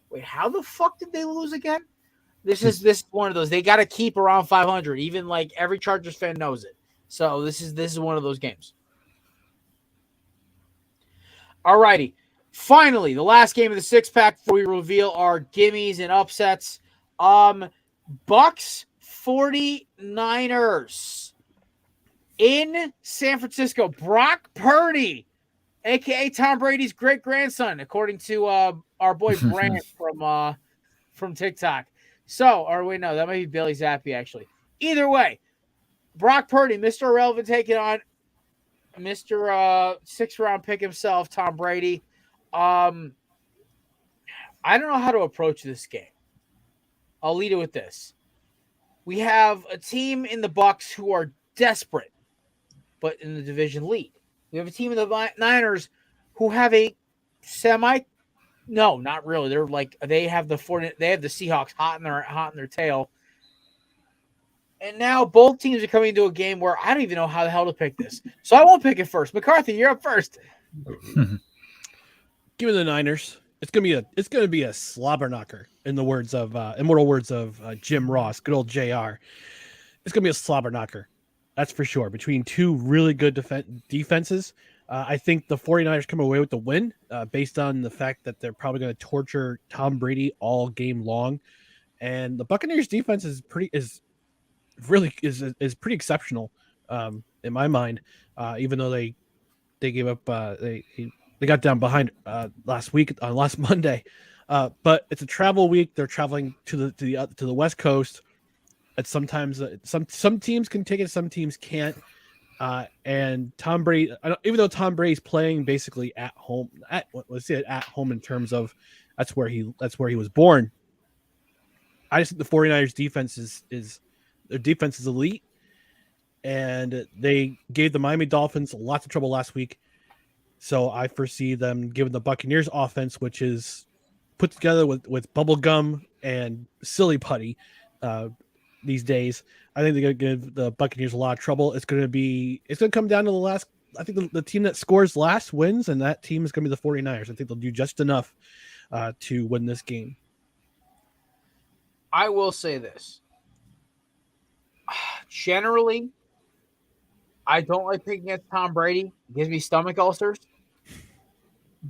wait, how the fuck did they lose again? This is one of those. They got to keep around 500. Even, like, every Chargers fan knows it. So, this is one of those games. All righty. Finally, the last game of the six-pack before we reveal our gimmies and upsets. Bucks 49ers in San Francisco. Brock Purdy, a.k.a. Tom Brady's great-grandson, according to our boy Brant from TikTok. So, or wait, no, that might be Billy Zappi, actually. Either way, Brock Purdy, Mr. Irrelevant, taking on Mr. Sixth-round pick himself, Tom Brady. I don't know how to approach this game. I'll lead it with this. We have a team in the Bucks who are desperate, but in the division lead. We have a team in the Niners who have a no, not really. They're like they have the Seahawks hot in their tail. And now both teams are coming into a game where I don't even know how the hell to pick this. So I won't pick it first. McCarthy, you're up first. Give me the Niners. It's gonna be a slobber knocker in the words of immortal words of Jim Ross, good old JR. It's gonna be a slobber knocker. That's for sure. Between two really good defenses, I think the 49ers come away with the win based on the fact that they're probably going to torture Tom Brady all game long, and the Buccaneers defense is pretty exceptional in my mind. Even though they gave up they got down behind last Monday, but it's a travel week. They're traveling to the West Coast. It's sometimes some teams can take it, some teams can't. And Tom Brady, even though Tom Brady's playing basically at home, at home in terms of that's where he was born. I just think the 49ers defense is elite. and they gave the Miami Dolphins lots of trouble last week. So I foresee them giving the Buccaneers offense, which is put together with bubble gum and silly putty these days. I think they're going to give the Buccaneers a lot of trouble. It's going to come down to the last. I think the team that scores last wins, and that team is going to be the 49ers. I think they'll do just enough to win this game. I will say this. Generally, I don't like picking against Tom Brady. It gives me stomach ulcers.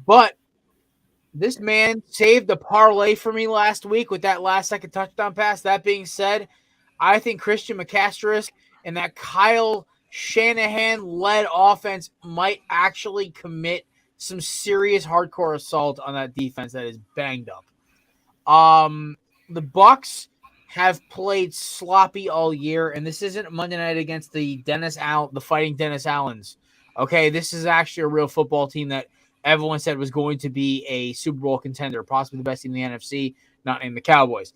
But this man saved the parlay for me last week with that last-second touchdown pass. That being said, I think Christian McCaffrey and that Kyle Shanahan-led offense might actually commit some serious hardcore assault on that defense that is banged up. The Bucs have played sloppy all year, and this isn't Monday night against the Fighting Dennis Allens. Okay, this is actually a real football team that everyone said was going to be a Super Bowl contender, possibly the best team in the NFC, not named the Cowboys.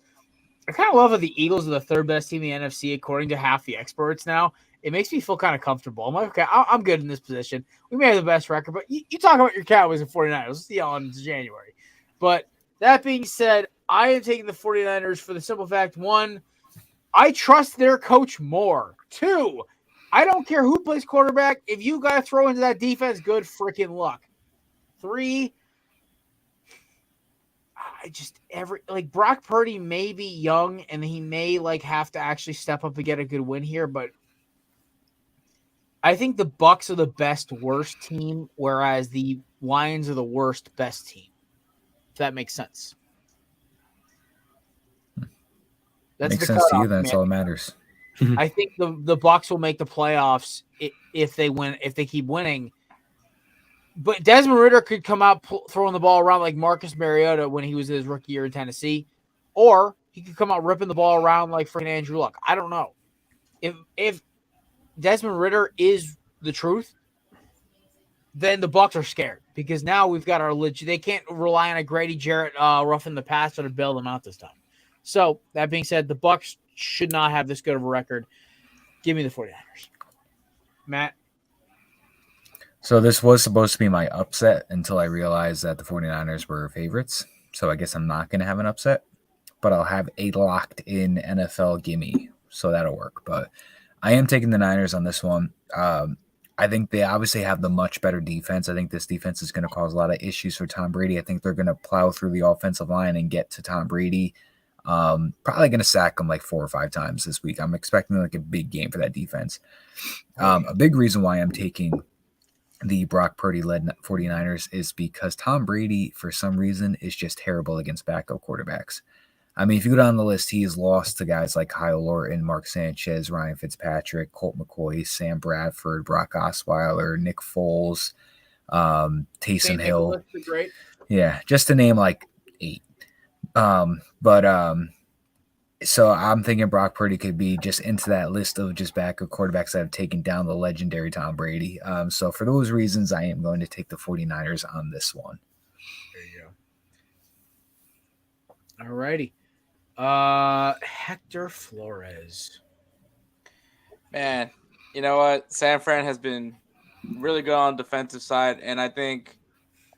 I kind of love that the Eagles are the third best team in the NFC, according to half the experts now. It makes me feel kind of comfortable. I'm like, okay, I'm good in this position. We may have the best record, but you talk about your Cowboys and 49ers. Let's see how in January. But that being said, I am taking the 49ers for the simple fact, one, I trust their coach more. Two, I don't care who plays quarterback. If you got to throw into that defense, good freaking luck. Three, Brock Purdy may be young and he may have to actually step up and get a good win here, but I think the Bucs are the best worst team, whereas the Lions are the worst best team. If that makes sense. Makes sense to you. That's all that matters. I think the Bucs will make the playoffs if they keep winning. But Desmond Ridder could come out throwing the ball around like Marcus Mariota when he was in his rookie year in Tennessee, or he could come out ripping the ball around like freaking Andrew Luck. I don't know. If Desmond Ridder is the truth, then the Bucs are scared because now we've got our legit. They can't rely on a Grady Jarrett roughing the passer to bail them out this time. So that being said, the Bucs should not have this good of a record. Give me the 49ers. Matt? So this was supposed to be my upset until I realized that the 49ers were favorites. So I guess I'm not going to have an upset, but I'll have a locked in NFL gimme. So that'll work. But I am taking the Niners on this one. I think they obviously have the much better defense. I think this defense is going to cause a lot of issues for Tom Brady. I think they're going to plow through the offensive line and get to Tom Brady. Probably going to sack him like 4 or 5 times this week. I'm expecting like a big game for that defense. A big reason why I'm taking the Brock Purdy-led 49ers is because Tom Brady, for some reason, is just terrible against backup quarterbacks. I mean, if you go down the list, he has lost to guys like Kyle Orton, Mark Sanchez, Ryan Fitzpatrick, Colt McCoy, Sam Bradford, Brock Osweiler, Nick Foles, Taysom Hill. Yeah, just to name like 8. So I'm thinking Brock Purdy could be just into that list of just backup quarterbacks that have taken down the legendary Tom Brady. So for those reasons, I am going to take the 49ers on this one. There you go. All righty. Hector Flores. Man, you know what? San Fran has been really good on the defensive side, and I think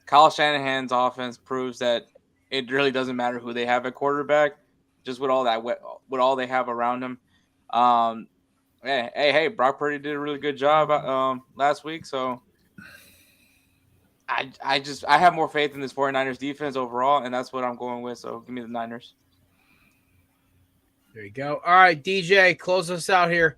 Kyle Shanahan's offense proves that it really doesn't matter who they have at quarterback, just with all they have around him. Hey, Brock Purdy did a really good job last week, so I have more faith in this 49ers defense overall, and that's what I'm going with. So give me the Niners. There you go. All right, DJ, close us out here.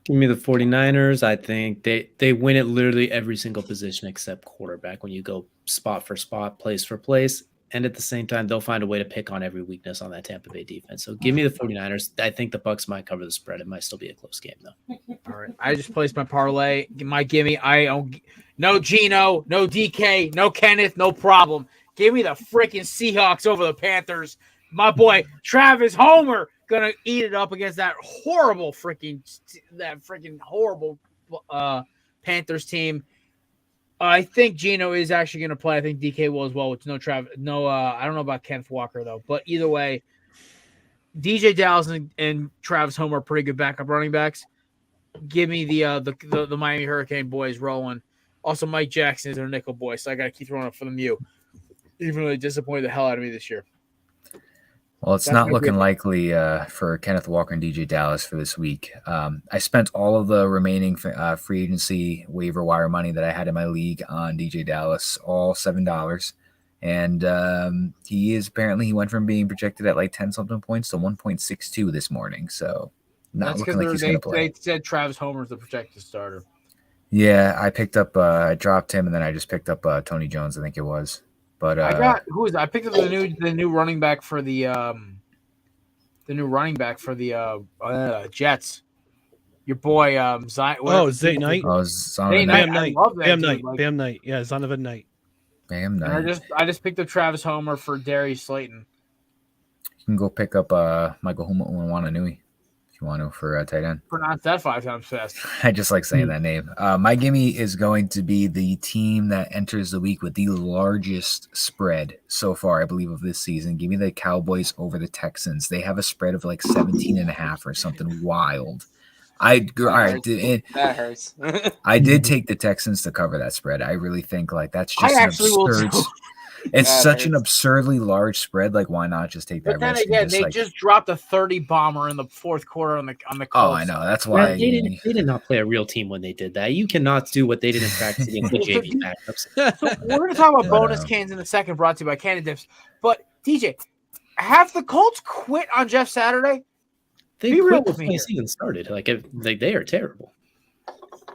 Give me the 49ers. I think they win at literally every single position except quarterback when you go spot for spot, place for place. And at the same time, they'll find a way to pick on every weakness on that Tampa Bay defense. So give me the 49ers. I think the Bucs might cover the spread. It might still be a close game, though. All right. I just placed my parlay. My gimme. No Gino, no DK, no Kenneth, no problem. Give me the freaking Seahawks over the Panthers. My boy Travis Homer gonna eat it up against that horrible Panthers team. I think Gino is actually going to play. I think DK will as well. With I don't know about Kenneth Walker though. But either way, DJ Dallas and Travis Homer are pretty good backup running backs. give me the Miami Hurricane boys rolling. Also, Mike Jackson is their nickel boy, so I got to keep throwing up for the Mew. Even though they disappointed the hell out of me this year. Well, it's That's not my looking favorite. likely for Kenneth Walker and DJ Dallas for this week. I spent all of the remaining free agency waiver wire money that I had in my league on DJ Dallas, all $7. And he went from being projected at like 10-something points to 1.62 this morning. So not That's looking because like he's going to play. they said Travis Homer's the projected starter. Yeah, I picked up, I dropped him, and then I just picked up Tony Jones, I think it was. But I got who is I picked up the new running back for the Jets. Your boy Zion. Zay Knight. Zonovan Knight. Bam I Knight. love that Bam dude. Knight. Like, Bam Knight. Yeah, Zonovan Knight. Bam and Knight. I just picked up Travis Homer for Darius Slayton. You can go pick up Michael Nui if you want to for tight end. Pronounce that 5 times fast. I just like saying that name. My gimme is going to be the team that enters the week with the largest spread so far, I believe, of this season. Give me the Cowboys over the Texans. They have a spread of like 17.5 or something wild. That hurts. I did take the Texans to cover that spread. I really think like that's just I actually will too. It's That such an hurts. absurdly large spread. Like, why not just take that But then risk? again, they just dropped a 30 bomber in the fourth quarter on the Colts. Oh, I know. That's why They did not play a real team when they did that. You cannot do what they did in practice against the JV backups. So we're going to talk about bonus cans in a second, brought to you by Candy Dips. But DJ, have the Colts quit on Jeff Saturday? They Be real quit with me before the here. season started. They are terrible.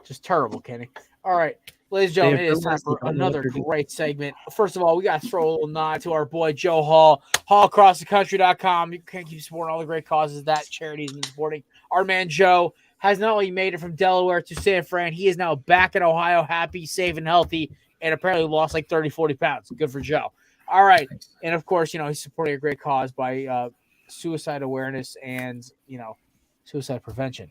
Just terrible, Kenny. All right, ladies and gentlemen, it is time for They don't know another what they're doing. great segment. First of all, we got to throw a little nod to our boy Joe Hall, hallacrossthecountry.com. You can keep supporting all the great causes that charity has been supporting. Our man Joe has not only made it from Delaware to San Fran, he is now back in Ohio, happy, safe, and healthy, and apparently lost like 30, 40 pounds. Good for Joe. All right, and of course, he's supporting a great cause by suicide awareness and, suicide prevention.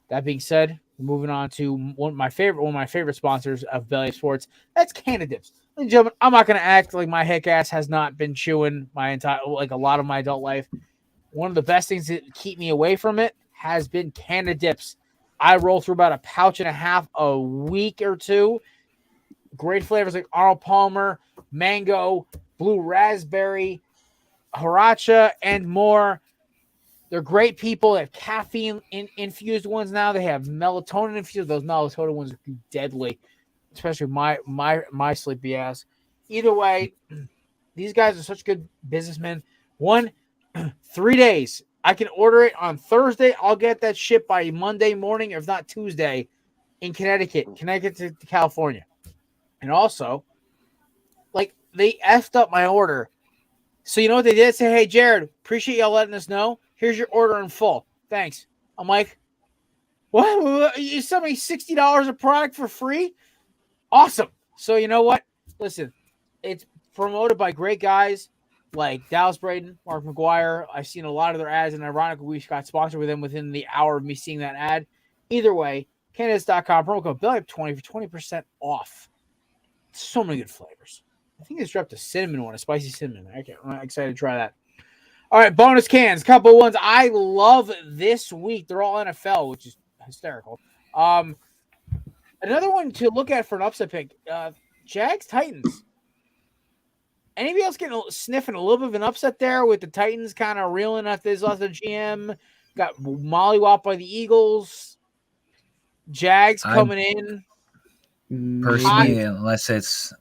That being said, we're moving on to one of my favorite sponsors of Belly of Sports. That's Candy Dips. Ladies and gentlemen, I'm not going to act like my heck ass has not been chewing a lot of my adult life. One of the best things that keep me away from it has been Candy Dips. I roll through about a pouch and a half a week or two. Great flavors like Arnold Palmer, mango, blue raspberry, Hiracha, and more. They're great people. They have caffeine infused ones now. They have melatonin infused. Those melatonin ones are deadly, especially my sleepy ass. Either way, these guys are such good businessmen. 3 days. I can order it on Thursday. I'll get that ship by Monday morning, if not Tuesday, in Connecticut to California. And also, like, they effed up my order. So you know what they did? Say, hey, Jared, appreciate y'all letting us know. Here's your order in full. Thanks. I'm like, what? You sent me $60 a product for free? Awesome. So you know what? Listen, it's promoted by great guys like Dallas Braden, Mark McGuire. I've seen a lot of their ads, and ironically, we got sponsored with them within the hour of me seeing that ad. Either way, candidates.com, promo code BELLY20 for 20% off. So many good flavors. I think it's dropped a cinnamon one, a spicy cinnamon. I'm excited to try that. All right, bonus cans, couple ones I love this week. They're all NFL, which is hysterical. Another one to look at for an upset pick, Jags Titans. Anybody else sniffing a little bit of an upset there with the Titans kind of reeling after this lost their GM? Got mollywopped by the Eagles. Jags coming in. Personally, unless it's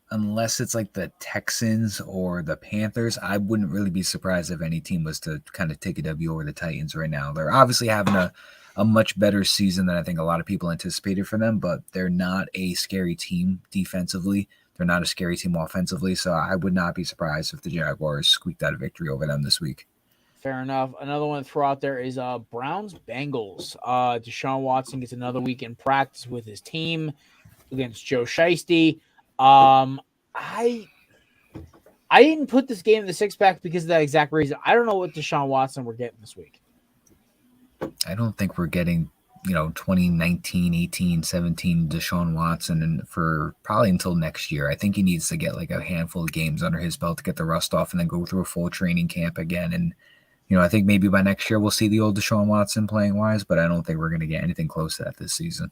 like the Texans or the Panthers, I wouldn't really be surprised if any team was to kind of take a W over the Titans right now. They're obviously having a much better season than I think a lot of people anticipated for them, but they're not a scary team defensively. They're not a scary team offensively, so I would not be surprised if the Jaguars squeaked out a victory over them this week. Fair enough. Another one to throw out there is Browns-Bengals. Deshaun Watson gets another week in practice with his team against Joe Shiesty. I didn't put this game in the six-pack because of that exact reason. I don't know what Deshaun Watson we're getting this week. I don't think we're getting, 2019, 18, 17 Deshaun Watson and for probably until next year. I think he needs to get like a handful of games under his belt to get the rust off and then go through a full training camp again and I think maybe by next year we'll see the old Deshaun Watson playing wise, but I don't think we're going to get anything close to that this season.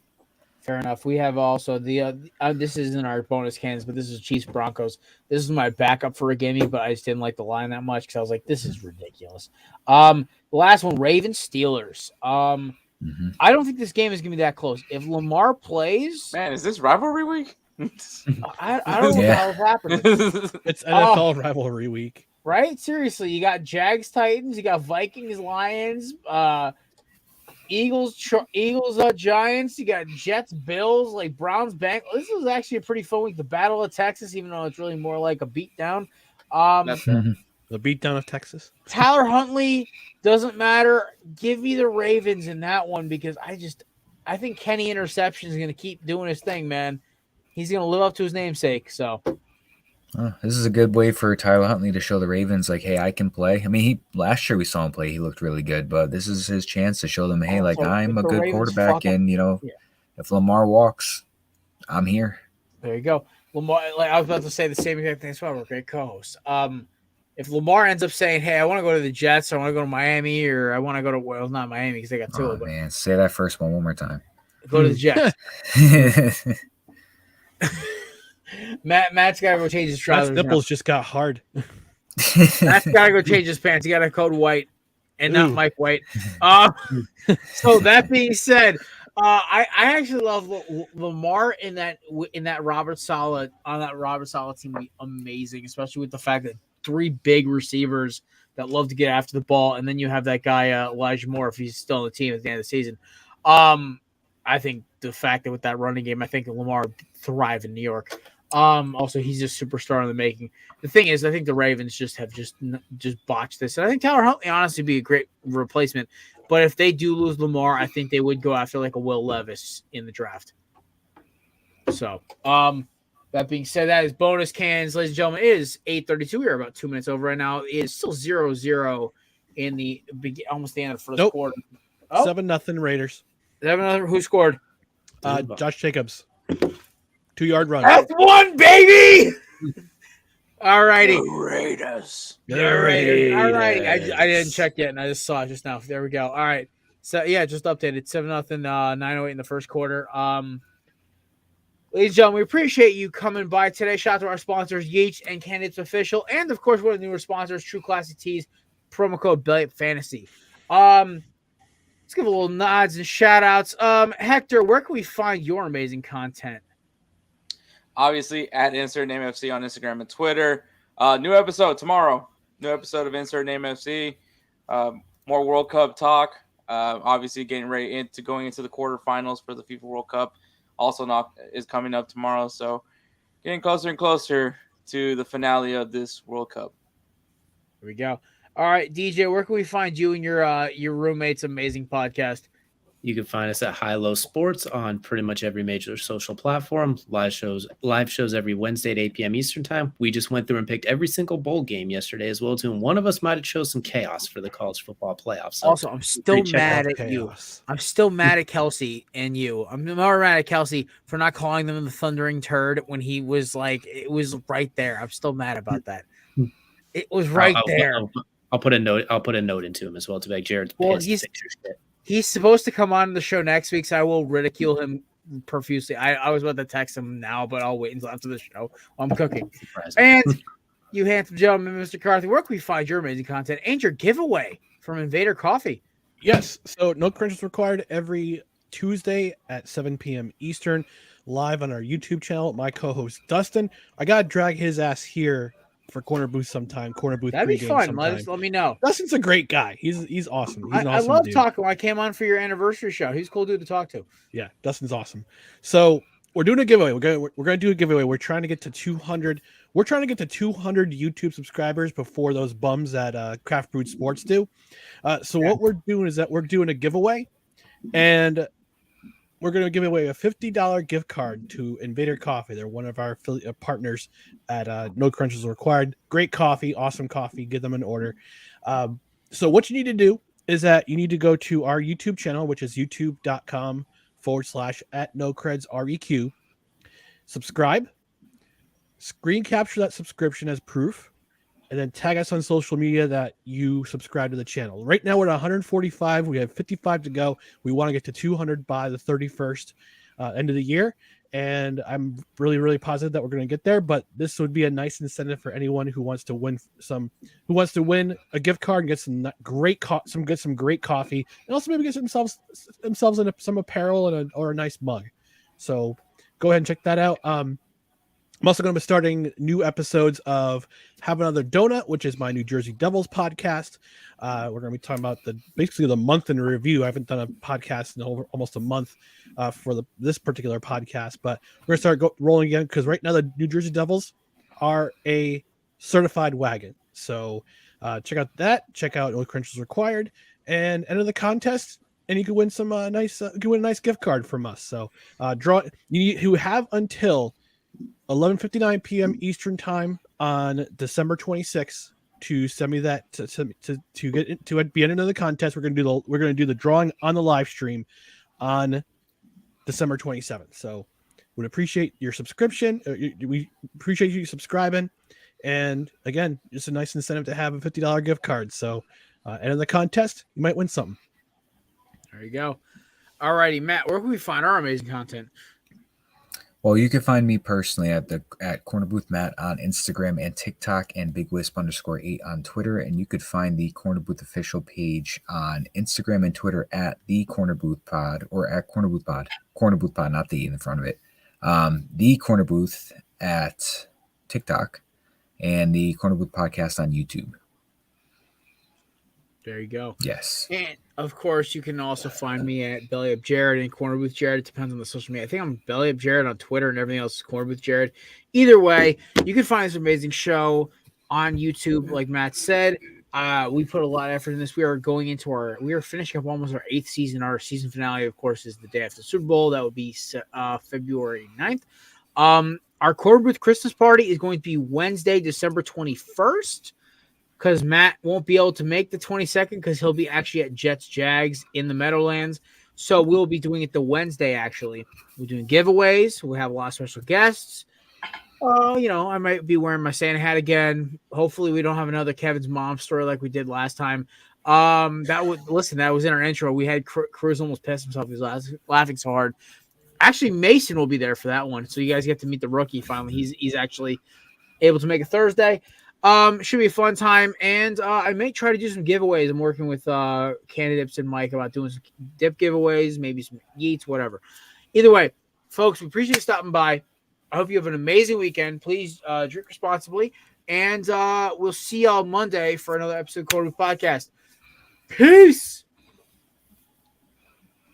Fair enough. We have also this isn't our bonus cans, but this is Chiefs Broncos. This is my backup for a gimme, but I just didn't like the line that much because I was like, this is ridiculous. The last one, Ravens Steelers. I don't think this game is gonna be that close. If Lamar plays, Man, is this rivalry week? I don't know what the hell's happening. It's NFL rivalry week, right? Seriously, you got Jags Titans, you got Vikings Lions, Eagles, Giants. You got Jets, Bills, like Browns, Bengals. This was actually a pretty fun week. The Battle of Texas, even though it's really more like a beatdown. the beatdown of Texas. Tyler Huntley doesn't matter. Give me the Ravens in that one because I think Kenny Interception is going to keep doing his thing, man. He's going to live up to his namesake. So. This is a good way for Tyler Huntley to show the Ravens, like, hey, I can play. I mean, last year we saw him play. He looked really good, but this is his chance to show them, hey, like, I'm a good quarterback, and, if Lamar walks, I'm here. There you go. Lamar, like I was about to say the same exact thing as well. We're great co-hosts. If Lamar ends up saying, hey, I want to go to the Jets, or I want to go to Miami, or I want to go to, well, not Miami because they got two. Oh, man, say that first one more time. Go to the Jets. Matt's got to go change his trousers. Matt's nipples just got hard. Matt's got to go change his pants. He got to code White and not Mike White. So that being said, I actually love Lamar in that Robert Saleh team. Be amazing, especially with the fact that 3 big receivers that love to get after the ball, and then you have that guy Elijah Moore if he's still on the team at the end of the season. I think the fact that with that running game, I think Lamar would thrive in New York. Also, he's a superstar in the making. The thing is, I think the Ravens just botched this. And I think Tyler Huntley honestly would be a great replacement. But if they do lose Lamar, I think they would go after like a Will Levis in the draft. So, that being said, that is bonus cans, ladies and gentlemen. It is 8:32. We are about 2 minutes over right now. It is still 0-0 in the almost the end of the first quarter. 7-0 Raiders. 7-0. Who scored? Josh Jacobs. 2-yard run. That's one, baby. All righty. Raiders. All righty. I didn't check yet, and I just saw it just now. There we go. All right. So yeah, just updated 7-0, 9:08 in the first quarter. Ladies and gentlemen, we appreciate you coming by today. Shout out to our sponsors, Yeats and Candidates Official, and of course one of the newer sponsors, True Classy Tees, promo code Belly Fantasy. Let's give a little nods and shout outs. Hector, where can we find your amazing content? Obviously, at Insert Name FC on Instagram and Twitter. New episode tomorrow. New episode of Insert Name FC. More World Cup talk. Obviously, getting ready going into the quarterfinals for the FIFA World Cup. Also is coming up tomorrow. So, getting closer and closer to the finale of this World Cup. Here we go. All right, DJ, where can we find you and your roommate's amazing podcast? You can find us at High Low Sports on pretty much every major social platform. Live shows every Wednesday at 8 p.m. Eastern time. We just went through and picked every single bowl game yesterday as well too. And one of us might have chose some chaos for the college football playoffs. So also, I'm still mad at you. I'm still mad at Kelsey and you. I'm more mad at Kelsey for not calling them the Thundering Turd when he was like, it was right there. I'm still mad about that. It was right there. I'll put a note into him as well to make Jared's pissed. He's supposed to come on the show next week, so I will ridicule him profusely. I was about to text him now, but I'll wait until after the show while I'm cooking. And you handsome gentleman, Mr. Carthy, where can we find your amazing content and your giveaway from Invader Coffee? Yes, so no credentials required every Tuesday at 7 p.m. Eastern, live on our YouTube channel. My co-host Dustin, I gotta drag his ass here for Corner Booth sometime. Corner Booth. That'd be fun. Let me know. Dustin's a great guy. He's awesome. He's an awesome I love dude. talking. I came on for your anniversary show. He's a cool dude to talk to. Yeah, Dustin's awesome. So we're doing a giveaway. We're gonna do a giveaway. We're trying to get to 200. We're trying to get to 200 YouTube subscribers before those bums at Craft Brewed Sports do. What we're doing is that we're doing a giveaway, and we're going to give away a $50 gift card to Invader Coffee. They're one of our partners at No Credentials Required. Great coffee, awesome coffee. Give them an order. So what you need to do is that you need to go to our YouTube channel, which is youtube.com/@NoCredsREQ. Subscribe. Screen capture that subscription as proof. and then tag us on social media that you subscribe to the channel. Right now we're at 145. We have 55 to go. We want to get to 200 by the 31st end of the year. And I'm really, really positive that we're going to get there. But this would be a nice incentive for anyone who wants to win a gift card and get some great coffee, and also maybe get themselves some apparel or a nice mug. So go ahead and check that out. I'm also going to be starting new episodes of Have Another Donut, which is my New Jersey Devils podcast. We're going to be talking about basically the month in review. I haven't done a podcast in almost a month for this particular podcast, but we're going to start rolling again because right now the New Jersey Devils are a certified wagon. So check out that. Check out No Credentials Required and enter the contest. And you can win some a nice gift card from us. So you have until 11:59 p.m. Eastern time on December 26th to send me that to get to be entered into the contest. We're going to do the drawing on the live stream on December 27th. So would appreciate your subscription. We appreciate you subscribing. And again, just a nice incentive to have a $50 gift card. So enter the contest. You might win something. There you go. All righty, Matt, where can we find our amazing content? Well, you can find me personally at Corner Booth Matt on Instagram and TikTok, and BigWisp_8 on Twitter. And you could find the Corner Booth official page on Instagram and Twitter at the Corner Booth Pod, or at Corner Booth Pod. Corner Booth Pod, not the E in front of it. The Corner Booth at TikTok, and the Corner Booth Podcast on YouTube. There you go. Yes. And of course, you can also find me at Belly Up Jared and Corner Booth Jared. It depends on the social media. I think I'm Belly Up Jared on Twitter, and everything else is Corner Booth Jared. Either way, you can find this amazing show on YouTube, like Matt said. We put a lot of effort in this. We are finishing up almost our 8th season. Our season finale, of course, is the day after the Super Bowl. That would be February 9th. Our Corner Booth Christmas party is going to be Wednesday, December 21st. Because Matt won't be able to make the 22nd because he'll be actually at Jets Jags in the Meadowlands. So we'll be doing it the Wednesday, actually. We're doing giveaways. We'll have a lot of special guests. I might be wearing my Santa hat again. Hopefully we don't have another Kevin's mom story like we did last time. That was in our intro. We had Cruz almost pissed himself. He was laughing so hard. Actually, Mason will be there for that one. So you guys get to meet the rookie finally. He's actually able to make a Thursday. Should be a fun time, and I may try to do some giveaways. I'm working with Candidates and Mike about doing some dip giveaways, maybe some Yeats, whatever. Either way, folks, we appreciate you stopping by. I hope you have an amazing weekend. Please drink responsibly, and we'll see y'all Monday for another episode of Corner Booth Podcast. Peace!